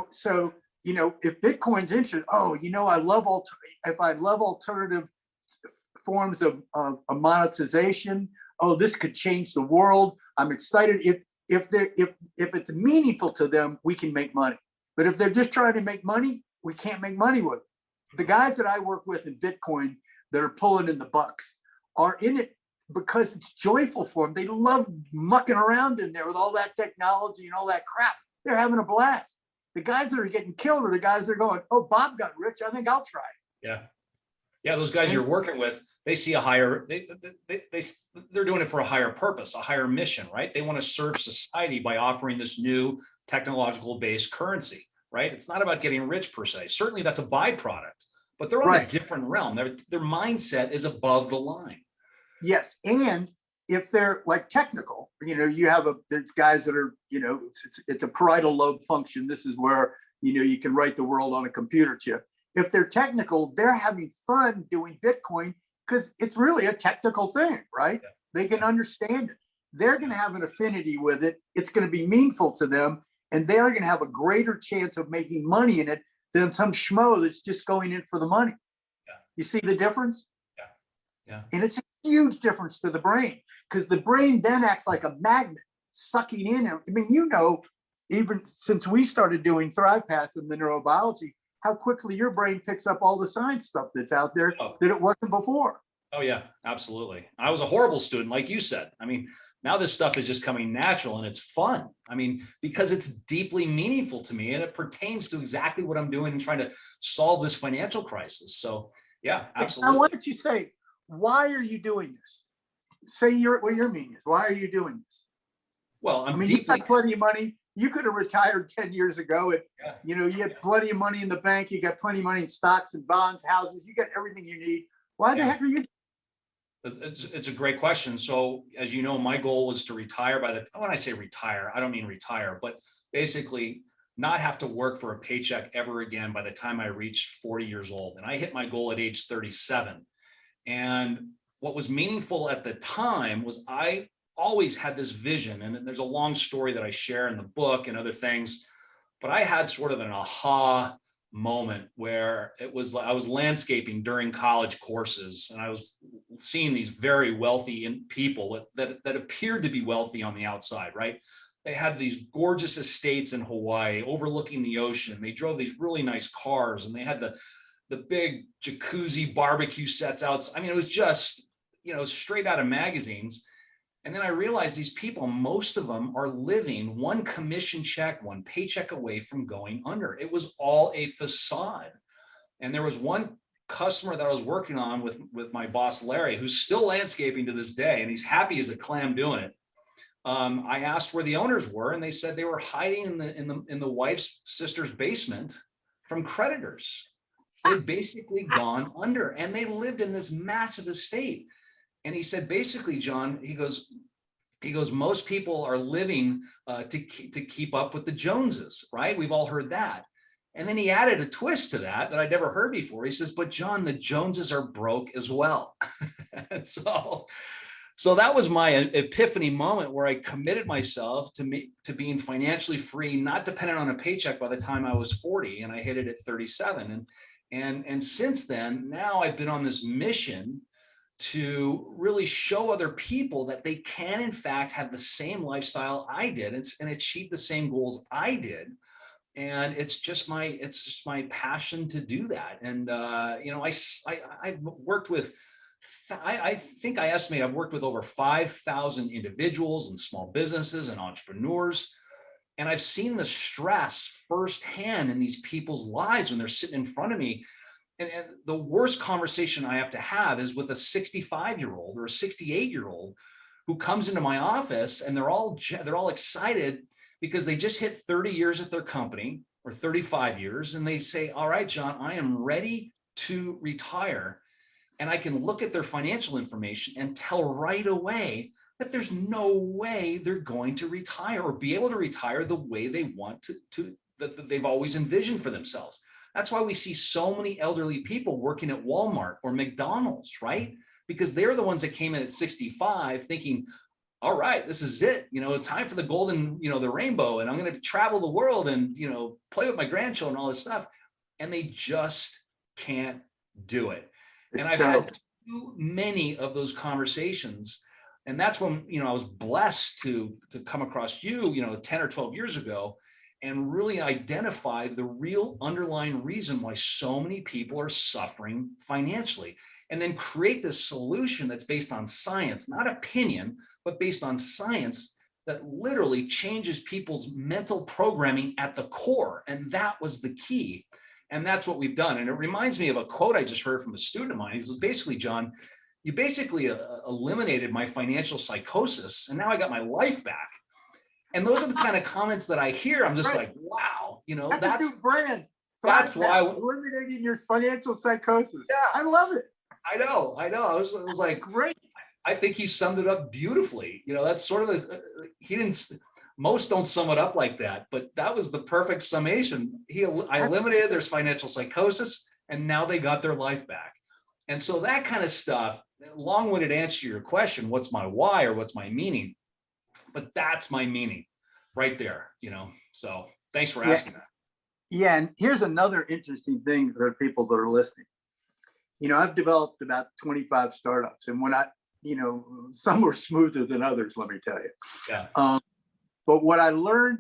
So, if Bitcoin's interested, I love alternative forms of monetization. Oh, this could change the world. I'm excited. If it's meaningful to them, we can make money. But if they're just trying to make money, we can't make money with it. The guys that I work with in Bitcoin that are pulling in the bucks are in it because it's joyful for them. They love mucking around in there with all that technology and all that crap. They're having a blast. The guys that are getting killed are the guys that are going, oh, Bob got rich. I think I'll try it. Yeah. Yeah. Those guys you're working with, they see a higher, they're doing it for a higher purpose, a higher mission, right? They want to serve society by offering this new technological based currency, right? It's not about getting rich per se. Certainly that's a byproduct, but they're on a different realm. Their mindset is above the line. Yes. And if they're like technical, there's guys that are, it's a parietal lobe function. This is where, you can write the world on a computer chip. If they're technical, they're having fun doing Bitcoin because it's really a technical thing, right? Yeah. They can understand it. they're going to have an affinity with it. It's going to be meaningful to them, and they are going to have a greater chance of making money in it than some schmo that's just going in for the money. Yeah. You see the difference? Yeah. Yeah. And it's a huge difference to the brain, because the brain then acts like a magnet, sucking in. I mean, even since we started doing Thrive Path and the neurobiology, how quickly your brain picks up all the science stuff that's out there that it wasn't before. Oh yeah, absolutely. I was a horrible student, like you said. I mean, now this stuff is just coming natural and it's fun. I mean, because it's deeply meaningful to me and it pertains to exactly what I'm doing and trying to solve this financial crisis. So yeah, absolutely. Now, why don't you say, why are you doing this? Say what your meaning is. Why are you doing this? Well, I mean, you got plenty of money. You could have retired 10 years ago. You had plenty of money in the bank. You got plenty of money in stocks and bonds, houses. You got everything you need. Why the heck are you? It's a great question. So as you know, my goal was to retire when I say retire, I don't mean retire, but basically not have to work for a paycheck ever again by the time I reached 40 years old. And I hit my goal at age 37. And what was meaningful at the time was I always had this vision, and there's a long story that I share in the book and other things, but I had sort of an aha moment where I was landscaping during college courses, and I was seeing these very wealthy people that appeared to be wealthy on the outside, right? They had these gorgeous estates in Hawaii overlooking the ocean. They drove these really nice cars, and they had the big jacuzzi barbecue sets out. I mean, it was just, straight out of magazines. And then I realized these people, most of them are living one commission check, one paycheck away from going under. It was all a facade. And there was one customer that I was working on with my boss, Larry, who's still landscaping to this day, and he's happy as a clam doing it. I asked where the owners were, and they said they were hiding in the wife's sister's basement from creditors. They'd basically gone under, and they lived in this massive estate. And he said, basically, John, he goes, most people are living to keep up with the Joneses, right? We've all heard that. And then he added a twist to that I'd never heard before. He says, but John, the Joneses are broke as well. And so that was my epiphany moment where I committed myself to being financially free, not dependent on a paycheck by the time I was 40, and I hit it at 37. And since then, now I've been on this mission to really show other people that they can, in fact, have the same lifestyle I did and achieve the same goals I did. And it's just my passion to do that. And I've worked with, I think I estimate I've worked with over 5,000 individuals and small businesses and entrepreneurs. And I've seen the stress firsthand in these people's lives when they're sitting in front of me. And the worst conversation I have to have is with a 65-year-old or a 68-year-old who comes into my office, and they're all excited because they just hit 30 years at their company, or 35 years. And they say, all right, John, I am ready to retire. And I can look at their financial information and tell right away that there's no way they're going to retire or be able to retire the way they want that they've always envisioned for themselves. That's why we see so many elderly people working at Walmart or McDonald's, right? Because they're the ones that came in at 65 thinking, all right, this is it, time for the golden, the rainbow, and I'm going to travel the world and, play with my grandchildren, all this stuff. And they just can't do it. And I've had too many of those conversations. And that's when, I was blessed to come across you, 10 or 12 years ago, and really identify the real underlying reason why so many people are suffering financially, and then create this solution that's based on science, not opinion, but based on science that literally changes people's mental programming at the core. And that was the key. And that's what we've done. And it reminds me of a quote I just heard from a student of mine. He says, basically, John, you basically eliminated my financial psychosis, and now I got my life back. And those are the kind of comments that I hear. I'm just like, wow, that's a new brand. That's why eliminating your financial psychosis. Yeah, I love it. I know. I was like, great. I think he summed it up beautifully. That's sort of most don't sum it up like that, but that was the perfect summation. I eliminated their financial psychosis, and now they got their life back. And so that kind of stuff, long-winded answer to your question, what's my why or what's my meaning? But that's my meaning right there, so thanks for Yeah. asking that. Yeah, and here's another interesting thing for people that are listening. I've developed about 25 startups, and when some were smoother than others, let me tell you. Yeah. But what I learned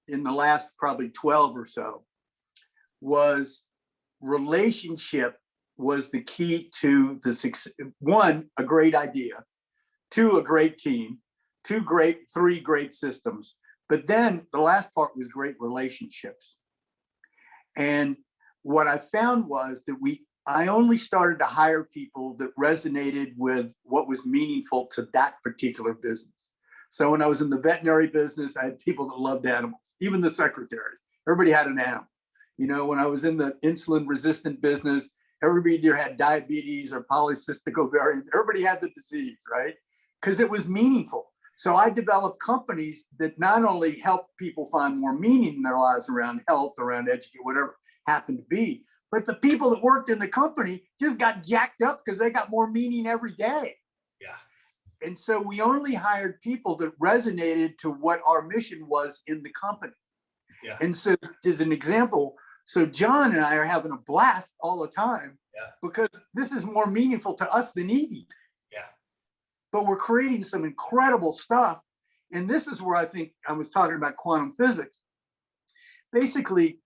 in the last probably 12 or so was relationship was the key to the success. One, a great idea. Two, a great team. Three great systems. But then the last part was great relationships. And what I found was that I only started to hire people that resonated with what was meaningful to that particular business. So when I was in the veterinary business, I had people that loved animals, even the secretaries. Everybody had an animal. When I was in the insulin resistant business, everybody either had diabetes or polycystic ovarian. Everybody had the disease, right? Because it was meaningful. So I developed companies that not only help people find more meaning in their lives around health, around education, whatever happened to be, but the people that worked in the company just got jacked up because they got more meaning every day. Yeah. And so we only hired people that resonated to what our mission was in the company. Yeah. And so as an example, so John and I are having a blast all the time. Yeah. Because this is more meaningful to us than eating. Yeah. But we're creating some incredible stuff. And this is where I think I was talking about quantum physics. Basically,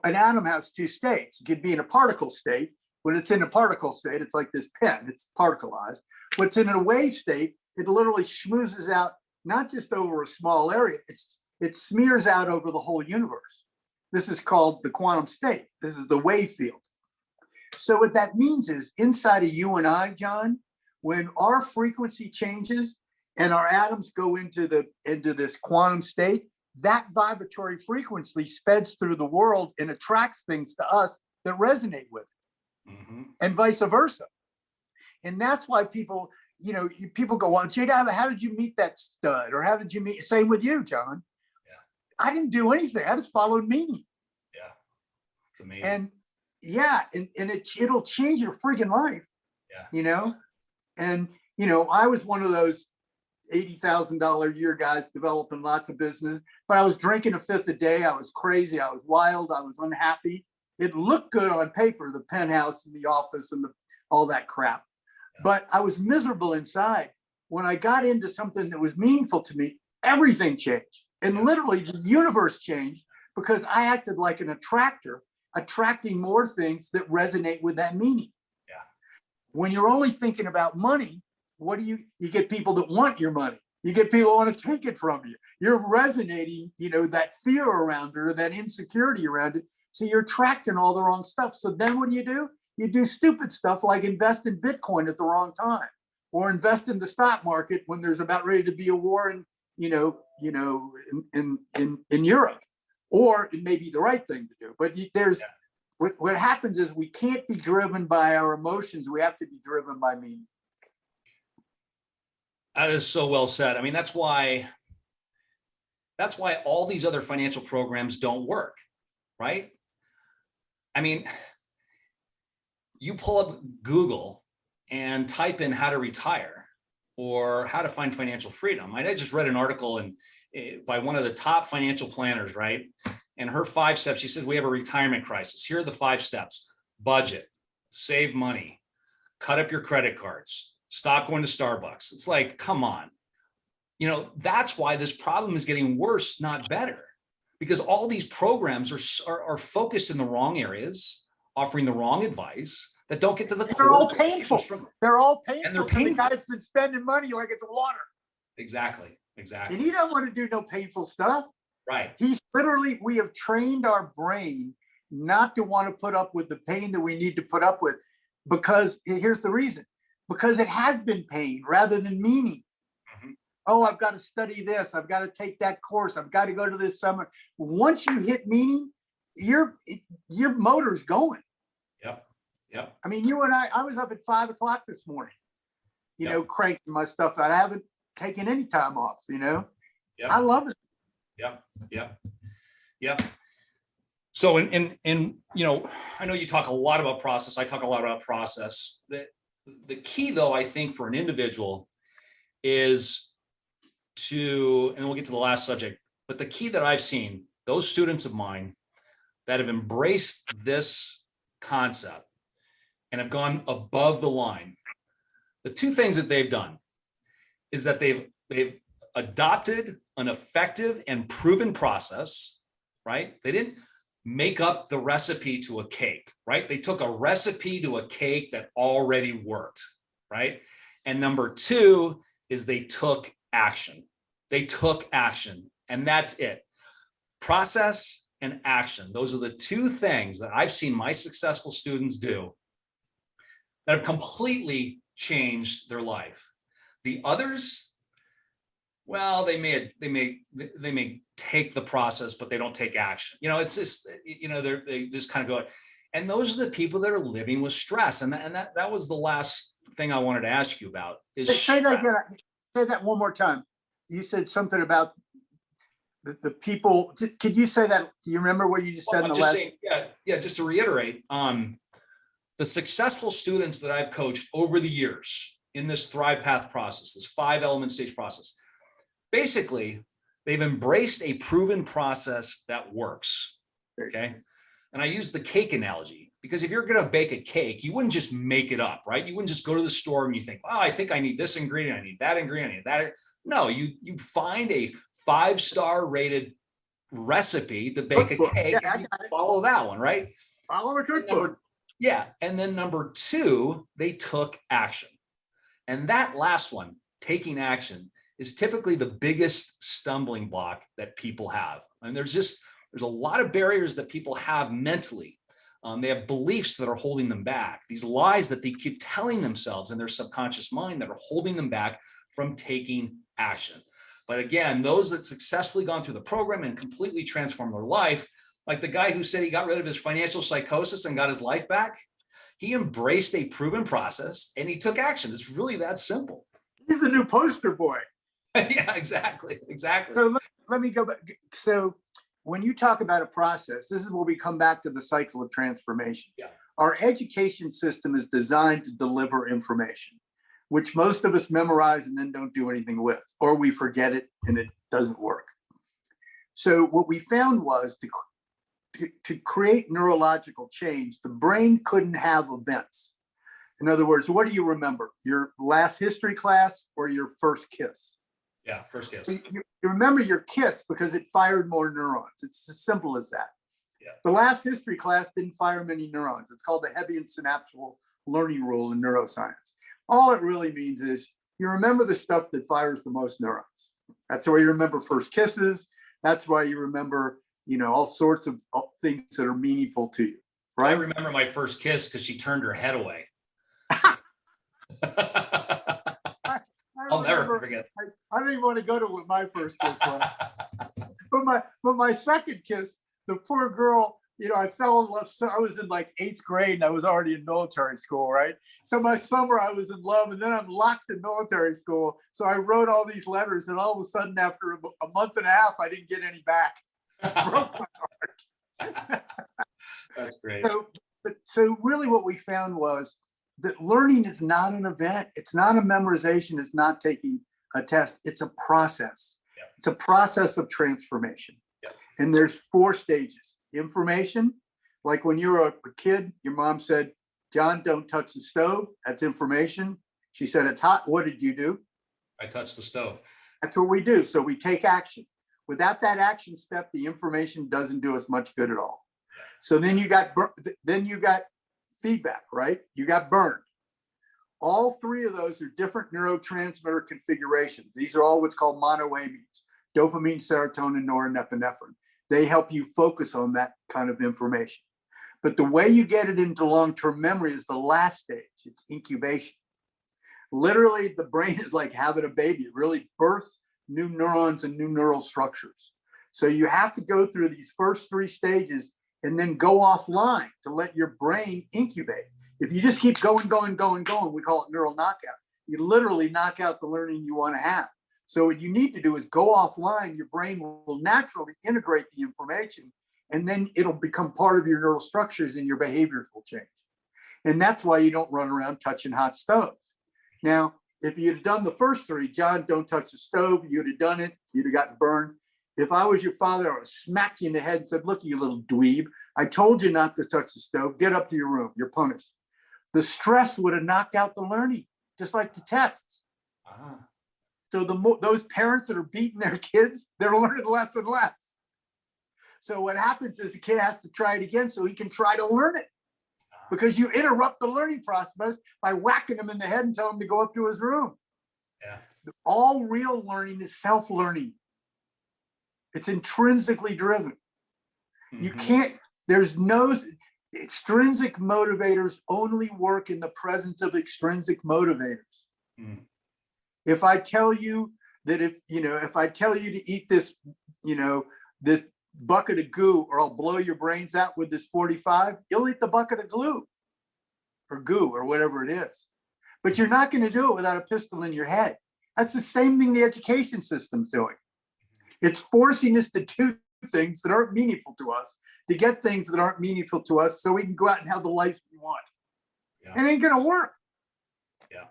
an atom has two states. It could be in a particle state. When it's in a particle state, it's like this pen, it's particleized. When it's in a wave state, it literally schmoozes out, not just over a small area, it smears out over the whole universe. This is called the quantum state. This is the wave field. So what that means is inside of you and I, John, when our frequency changes and our atoms go into this quantum state, that vibratory frequency spreads through the world and attracts things to us that resonate with it, and vice versa. And that's why people go, well, J-Dab, how did you meet that stud? Or how did you meet? Same with you, John. Yeah. I didn't do anything. I just followed meaning. Yeah, it's amazing. And yeah, and it'll change your freaking life. Yeah. And I was one of those $80,000 a year guys developing lots of business, but I was drinking a fifth a day. I was crazy. I was wild. I was unhappy. It looked good on paper, the penthouse and the office and all that crap. Yeah. But I was miserable inside. When I got into something that was meaningful to me, everything changed. And literally the universe changed because I acted like an attractor, attracting more things that resonate with that meaning. Yeah. When you're only thinking about money, what do you get people that want your money? You get people who want to take it from you. You're resonating, that fear around it or that insecurity around it. So you're attracting all the wrong stuff. So then what do? You do stupid stuff like invest in Bitcoin at the wrong time, or invest in the stock market when there's about ready to be a war in Europe, or it may be the right thing to do. But what happens is we can't be driven by our emotions. We have to be driven by meaning. That is so well said. I mean, that's why all these other financial programs don't work, right? I mean, you pull up Google and type in how to retire or how to find financial freedom. I just read an article by one of the top financial planners, right? And her 5 steps, she says, we have a retirement crisis. Here are the 5 steps: budget, save money, cut up your credit cards, stop going to Starbucks. It's like, come on. That's why this problem is getting worse, not better, because all these programs are focused in the wrong areas, offering the wrong advice that don't get to the core. They're all painful. They're all painful. And they're painful. The guy's been spending money like it's water. Exactly. And he don't want to do no painful stuff. Right. We have trained our brain not to want to put up with the pain that we need to put up with, because here's the reason. Because it has been pain rather than meaning. Mm-hmm. Oh, I've got to study this. I've got to take that course. I've got to go to this summer. Once you hit meaning, your motor's going. Yep. I mean, you and I was up at 5 o'clock this morning, cranking my stuff out. I haven't taken any time off, Yep. I love it. Yep. So, I know you talk a lot about process. I talk a lot about process. The key, though, I think for an individual is to, and we'll get to the last subject, but the key that I've seen, those students of mine that have embraced this concept and have gone above the line, the two things that they've done is that they've adopted an effective and proven process, right? They didn't make up the recipe to a cake, right? They took a recipe to a cake that already worked, right? And number two is they took action. They took action, and that's it. Process and action. Those are the two things that I've seen my successful students do that have completely changed their life. The others, well, they may take the process, but they don't take action. It's just, they just kind of go. And those are the people that are living with stress. And that was the last thing I wanted to ask you about. Is say that again. Say that one more time. You said something about the people. Could you say that? Do you remember what you just said? Just to reiterate, the successful students that I've coached over the years in this Thrive Path process, this 5-element stage process, basically, they've embraced a proven process that works, okay? And I use the cake analogy because if you're gonna bake a cake, you wouldn't just make it up, right? You wouldn't just go to the store and you think, oh, I think I need this ingredient, I need that ingredient, I need that. No, you find a 5-star rated recipe to bake a cake, and you follow that one, right? Follow the cookbook. And then number two, they took action. And that last one, taking action, is typically the biggest stumbling block that people have. And there's a lot of barriers that people have mentally. They have beliefs that are holding them back, these lies that they keep telling themselves in their subconscious mind that are holding them back from taking action. But again, those that successfully gone through the program and completely transformed their life, like the guy who said he got rid of his financial psychosis and got his life back, he embraced a proven process and he took action. It's really that simple. He's the new poster boy. Yeah, exactly. So let me go back. So when you talk about a process, this is where we come back to the cycle of transformation. Yeah. Our education system is designed to deliver information, which most of us memorize and then don't do anything with, or we forget it and it doesn't work. So what we found was to create neurological change, the brain couldn't have events. In other words, what do you remember? Your last history class or your first kiss? Yeah, first kiss. You remember your kiss because it fired more neurons. It's as simple as that. Yeah. The last history class didn't fire many neurons. It's called the Hebbian synaptical learning rule in neuroscience. All it really means is you remember the stuff that fires the most neurons. That's why you remember first kisses. That's why you remember, all sorts of things that are meaningful to you, right? I remember my first kiss because she turned her head away. I'll never forget. I didn't even want to go to what my first kiss was. but my second kiss, the poor girl, I fell in love. So I was in like 8th grade and I was already in military school, right? So my summer I was in love and then I'm locked in military school. So I wrote all these letters and all of a sudden after a month and a half, I didn't get any back. It broke my heart. That's great. So really what we found was that learning is not an event. It's not a memorization. It's not taking a test. It's a process. Yeah. It's a process of transformation. Yeah. And there's 4 stages. Information, like when you were a kid, your mom said, John, don't touch the stove. That's information. She said, it's hot. What did you do? I touched the stove. That's what we do. So we take action. Without that action step, the information doesn't do us much good at all. So then you got feedback, right? You got burned. All 3 of those are different neurotransmitter configurations. These are all what's called monoamines: dopamine, serotonin, norepinephrine. They help you focus on that kind of information. But the way you get it into long-term memory is the last stage. It's incubation. Literally, the brain is like having a baby. It really births new neurons and new neural structures. So you have to go through these first 3 stages and then go offline to let your brain incubate. If you just keep going, we call it neural knockout. You literally knock out the learning you want to have. So what you need to do is go offline. Your brain will naturally integrate the information, and then it'll become part of your neural structures and your behaviors will change. And that's why you don't run around touching hot stoves. Now, if you'd have done the first three, John, don't touch the stove, you'd have done it, you'd have gotten burned. If I was your father, I would have smacked you in the head and said, look, you little dweeb, I told you not to touch the stove, get up to your room, you're punished. The stress would have knocked out the learning, just like the tests. So those parents that are beating their kids, they're learning less and less. So what happens is the kid has to try it again so he can try to learn it, because you interrupt the learning process by whacking him in the head and telling him to go up to his room. Yeah. All real learning is self-learning. It's intrinsically driven. You can't, there's no, extrinsic motivators only work in the presence of extrinsic motivators. If I tell you that if I tell you to eat this, this bucket of goo, or I'll blow your brains out with this 45, you'll eat the bucket of glue or goo or whatever it is. But you're not going to do it without a pistol in your head. That's the same thing the education system's doing. It's forcing us to do things that aren't meaningful to us, to get things that aren't meaningful to us so we can go out and have the lives we want. Yeah. It ain't going to work. Yeah.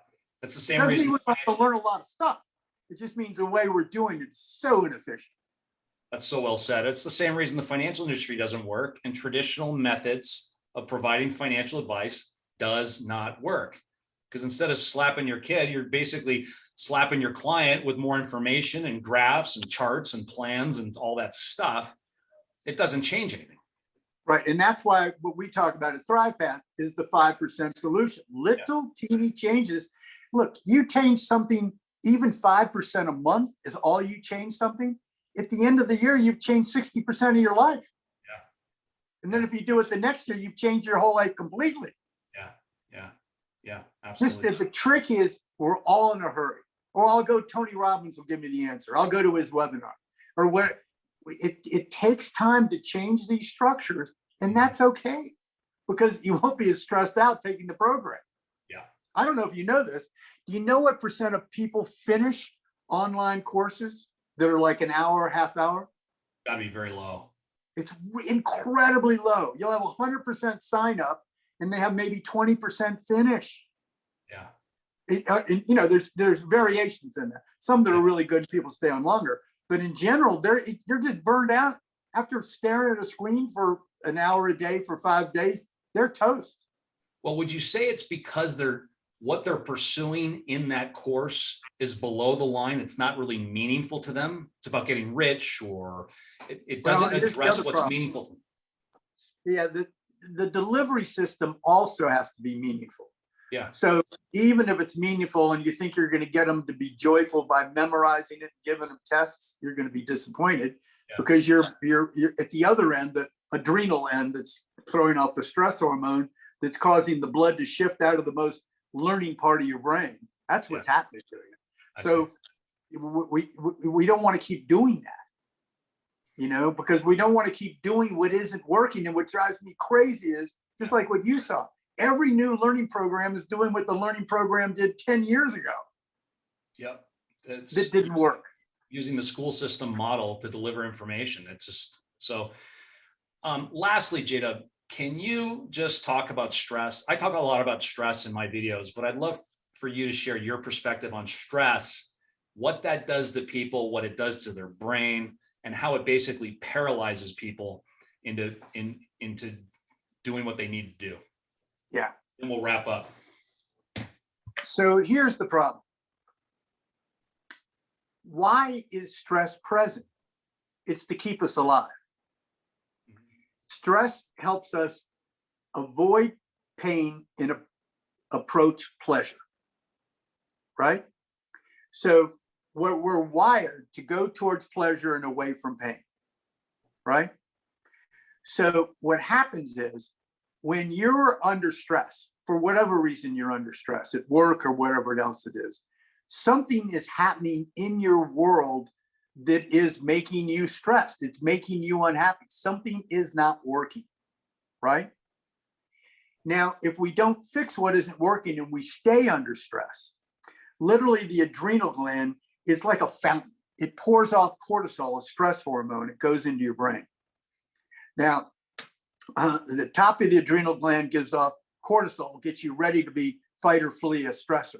That's the same reason. It doesn't mean we have to learn a lot of stuff. It just means the way we're doing it is so inefficient. That's so well said. It's the same reason the financial industry doesn't work, and traditional methods of providing financial advice does not work. Because instead of slapping your kid, you're basically slapping your client with more information and graphs and charts and plans and all that stuff. It doesn't change anything. Right. And that's why what we talk about at Thrive Path is the 5% solution. Little teeny changes. Look, you change something, even 5% a month is all you change something. At the end of the year, you've changed 60% of your life. Yeah. And then if you do it the next year, you've changed your whole life completely. Yeah, absolutely. Just the trick is we're all in a hurry. Or I'll go, Tony Robbins will give me the answer. I'll go to his webinar. Or what? It takes time to change these structures, and that's okay, because you won't be as stressed out taking the program. Yeah. I don't know if you know this. Do you know what % of people finish online courses that are like an hour, half hour? That'd be very low. It's incredibly low. You'll have 100% sign up, and they have maybe 20% finish. Yeah. There's variations in that. Some that are really good, people stay on longer. But in general, you're just burned out after staring at a screen for an hour a day for 5 days. They're toast. Well, would you say it's because what they're pursuing in that course is below the line? It's not really meaningful to them. It's about getting rich, or it doesn't address what's meaningful to them. Yeah, the delivery system also has to be meaningful. Yeah. So even if it's meaningful and you think you're going to get them to be joyful by memorizing it, giving them tests, you're going to be disappointed, because you're at the other end, the adrenal end, that's throwing off the stress hormone that's causing the blood to shift out of the most learning part of your brain. That's what's happening to you. So we don't want to keep doing that, because we don't want to keep doing what isn't working. And what drives me crazy is just like what you saw. Every new learning program is doing what the learning program did 10 years ago. Yep. That didn't work. Using the school system model to deliver information. It's just so. Lastly, Jada, can you just talk about stress? I talk a lot about stress in my videos, but I'd love for you to share your perspective on stress, what that does to people, what it does to their brain, and how it basically paralyzes people into doing what they need to do. Yeah. And we'll wrap up. So here's the problem. Why is stress present? It's to keep us alive. Stress helps us avoid pain and approach pleasure, right? So we're wired to go towards pleasure and away from pain, right? So what happens is, when you're under stress, for whatever reason you're under stress at work or whatever else it is, something is happening in your world that is making you stressed. It's making you unhappy. Something is not working, right? Now, if we don't fix what isn't working and we stay under stress, literally the adrenal gland is like a fountain. It pours off cortisol, a stress hormone. It goes into your brain. Now, the top of the adrenal gland gives off cortisol, gets you ready to be fight or flee a stressor.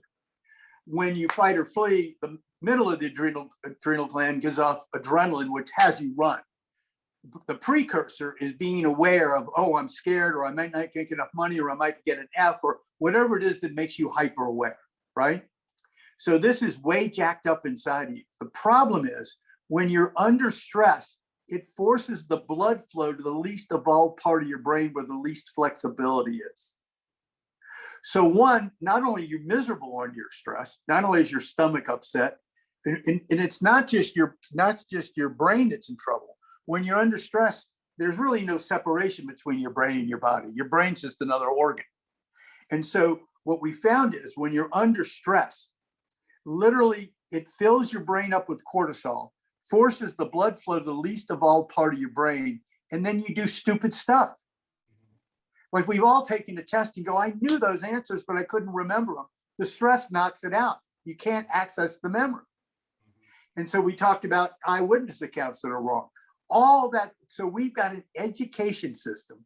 when you fight or flee, the middle of the adrenal gland gives off adrenaline, which has you run. The precursor is being aware of, oh, I'm scared, or I might not get enough money, or I might get an F, or whatever it is that makes you hyper aware, right? So this is way jacked up inside of you. The problem is when you're under stress, it forces the blood flow to the least evolved part of your brain where the least flexibility is. So one, not only are you miserable under your stress, not only is your stomach upset, and it's not just your brain that's in trouble. When you're under stress, there's really no separation between your brain and your body. Your brain's just another organ. And so what we found is when you're under stress, literally it fills your brain up with cortisol, forces the blood flow to the least evolved part of your brain, and then you do stupid stuff. Like we've all taken a test and go, I knew those answers, but I couldn't remember them. The stress knocks it out. You can't access the memory. And so we talked about eyewitness accounts that are wrong. All that. So we've got an education system.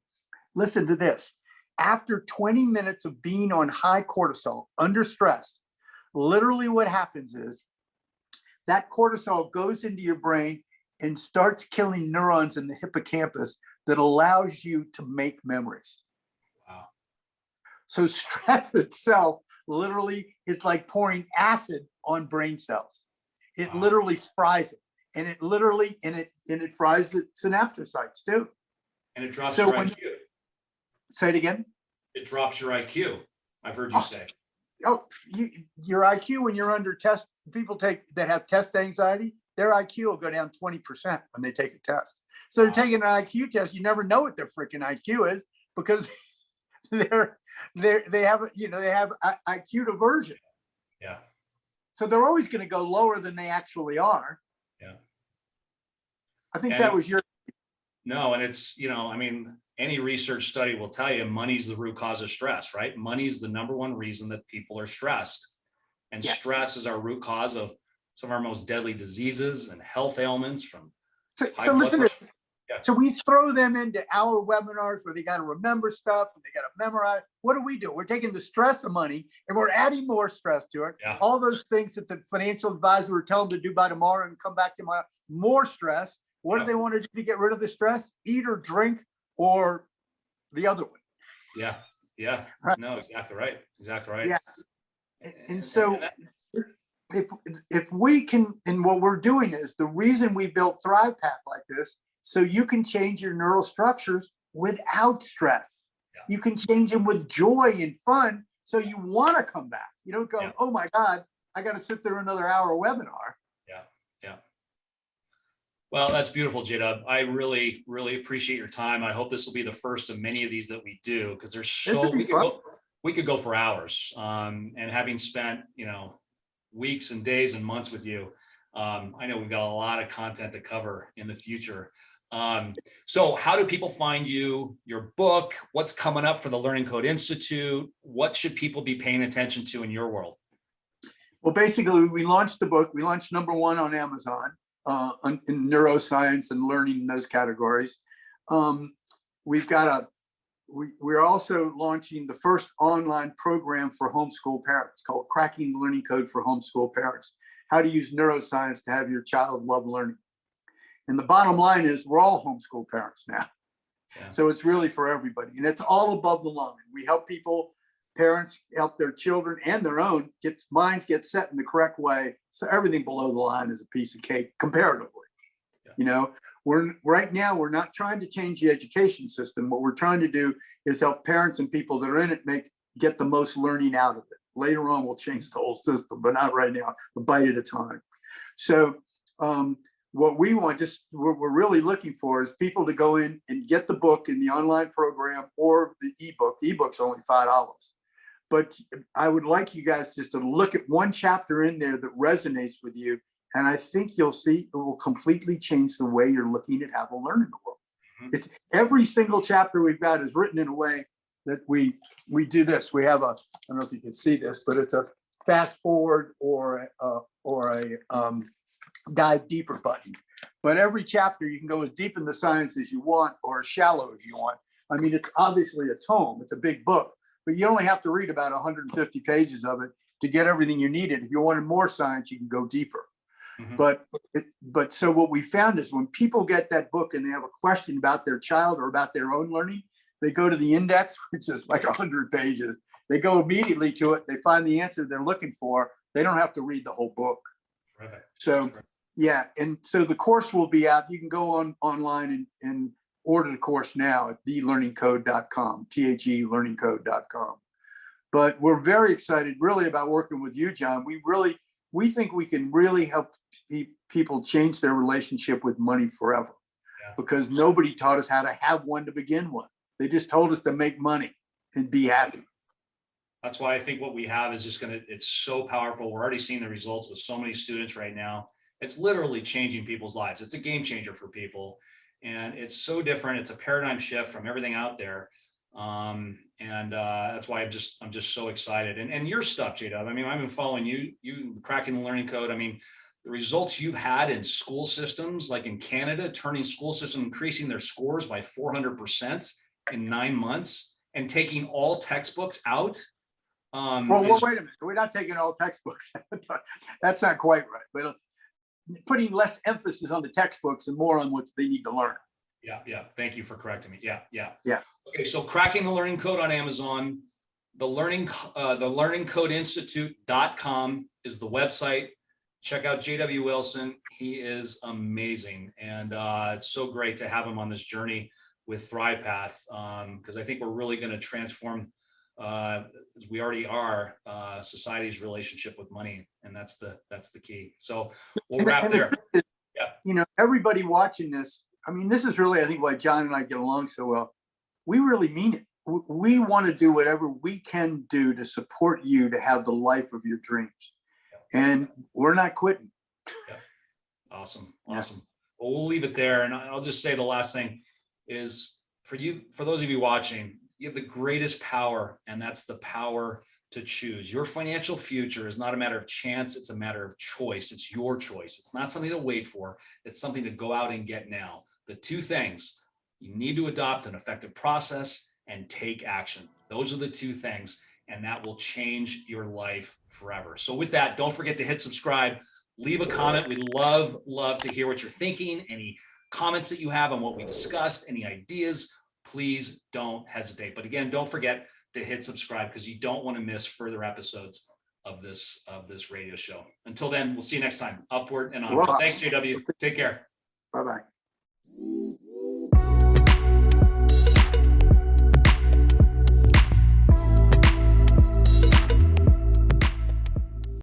Listen to this. After 20 minutes of being on high cortisol, under stress, literally what happens is that cortisol goes into your brain and starts killing neurons in the hippocampus that allows you to make memories. Wow. So stress itself literally is like pouring acid on brain cells. It literally fries it. And it literally, it fries the synaptocytes too. And it drops your IQ. Say it again. It drops your IQ. I've heard you say. Your IQ when you're under test, people that have test anxiety, their IQ will go down 20% when they take a test. So they're taking an IQ test. You never know what their freaking IQ is because they have IQ aversion. Yeah. So they're always going to go lower than they actually are. Yeah. I think that was your. No, and it's, any research study will tell you money's the root cause of stress, right? Money's the number one reason that people are stressed. And stress is our root cause of some of our most deadly diseases and health ailments from. So listen to this. So we throw them into our webinars where they got to remember stuff and they got to memorize. What do? We're taking the stress of money and we're adding more stress to it. Yeah. All those things that the financial advisor would tell them to do by tomorrow and come back tomorrow, more stress. What do they want to do to get rid of the stress? Eat or drink or the other one. Yeah. Yeah. Right. No, exactly right. Exactly right. Yeah. And so if we can, and what we're doing is the reason we built Thrive Path like this, so you can change your neural structures without stress. Yeah. You can change them with joy and fun. So you want to come back. You don't go, oh my God, I got to sit there another hour webinar. Yeah. Yeah. Well, that's beautiful, J-Dub. I really, really appreciate your time. I hope this will be the first of many of these that we do, because there's we could go for hours. And having spent, weeks and days and months with you, I know we've got a lot of content to cover in the future. So how do people find you, your book, what's coming up for the Learning Code Institute? What should people be paying attention to in your world? Well, basically we launched the book. We launched number 1 on Amazon in neuroscience and learning in those categories. We're also launching the first online program for homeschool parents called Cracking the Learning Code for Homeschool Parents. How to use neuroscience to have your child love learning. And the bottom line is we're all homeschool parents now. Yeah. So it's really for everybody. And it's all above the line. We help parents help their children and their own minds get set in the correct way. So everything below the line is a piece of cake comparatively. Yeah. Right now, we're not trying to change the education system. What we're trying to do is help parents and people that are in it get the most learning out of it. Later on, we'll change the whole system, but not right now, a bite at a time. So what we're really looking for is people to go in and get the book in the online program or the ebook. The ebook's only $5. But I would like you guys just to look at one chapter in there that resonates with you. And I think you'll see it will completely change the way you're looking at how to learn in the world. Mm-hmm. It's every single chapter we've got is written in a way that we do this. We have I don't know if you can see this, but it's a fast forward or a dive deeper button. But every chapter you can go as deep in the science as you want or as shallow as you want. I mean, it's obviously a tome. It's a big book, but you only have to read about 150 pages of it. to get everything you needed. If you wanted more science, you can go deeper. Mhm. But so what we found is when people get that book and they have a question about their child or about their own learning, they go to the index, which is like 100 pages. They go immediately to it. They find the answer they're looking for. They don't have to read the whole book. Perfect. So, yeah. And so the course will be out. You can go online and order the course now at thelearningcode.com, thelearningcode.com. But we're very excited really about working with you, John. We think we can really help people change their relationship with money forever. Yeah. Because nobody taught us how to have one to begin with. They just told us to make money and be happy. That's why I think what we have is just it's so powerful. We're already seeing the results with so many students right now. It's literally changing people's lives. It's a game changer for people. And it's so different. It's a paradigm shift from everything out there. That's why I'm just so excited. And your stuff, J-Dub, I mean, I've been following you cracking the learning code. I mean, the results you've had in school systems, like in Canada, turning school systems, increasing their scores by 400% in 9 months and taking all textbooks out. Well, wait a minute. We're not taking all textbooks. That's not quite right. But putting less emphasis on the textbooks and more on what they need to learn. Yeah. Thank you for correcting me. Yeah. Yeah. Okay, so cracking the learning code on Amazon, the learningcodeinstitute.com is the website. Check out J.W. Wilson. He is amazing. And it's so great to have him on this journey with ThrivePath, because I think we're really going to transform, as we already are, society's relationship with money. And that's the key. So we'll wrap there. Yeah. Everybody watching this, I mean, this is really, I think, why John and I get along so well. We really mean it. We want to do whatever we can do to support you to have the life of your dreams. And we're not quitting. Yeah. Awesome. Well, we'll leave it there. And I'll just say the last thing is for those of you watching, you have the greatest power, and that's the power to choose. Your financial future is not a matter of chance. It's a matter of choice. It's your choice. It's not something to wait for. It's something to go out and get now. The two things: you need to adopt an effective process and take action. Those are the two things, and that will change your life forever. So with that, don't forget to hit subscribe, leave a comment. We'd love to hear what you're thinking. Any comments that you have on what we discussed, any ideas, please don't hesitate. But again, don't forget to hit subscribe because you don't want to miss further episodes of this radio show. Until then, we'll see you next time. Upward and onward. Thanks, JW. Take care. Bye-bye.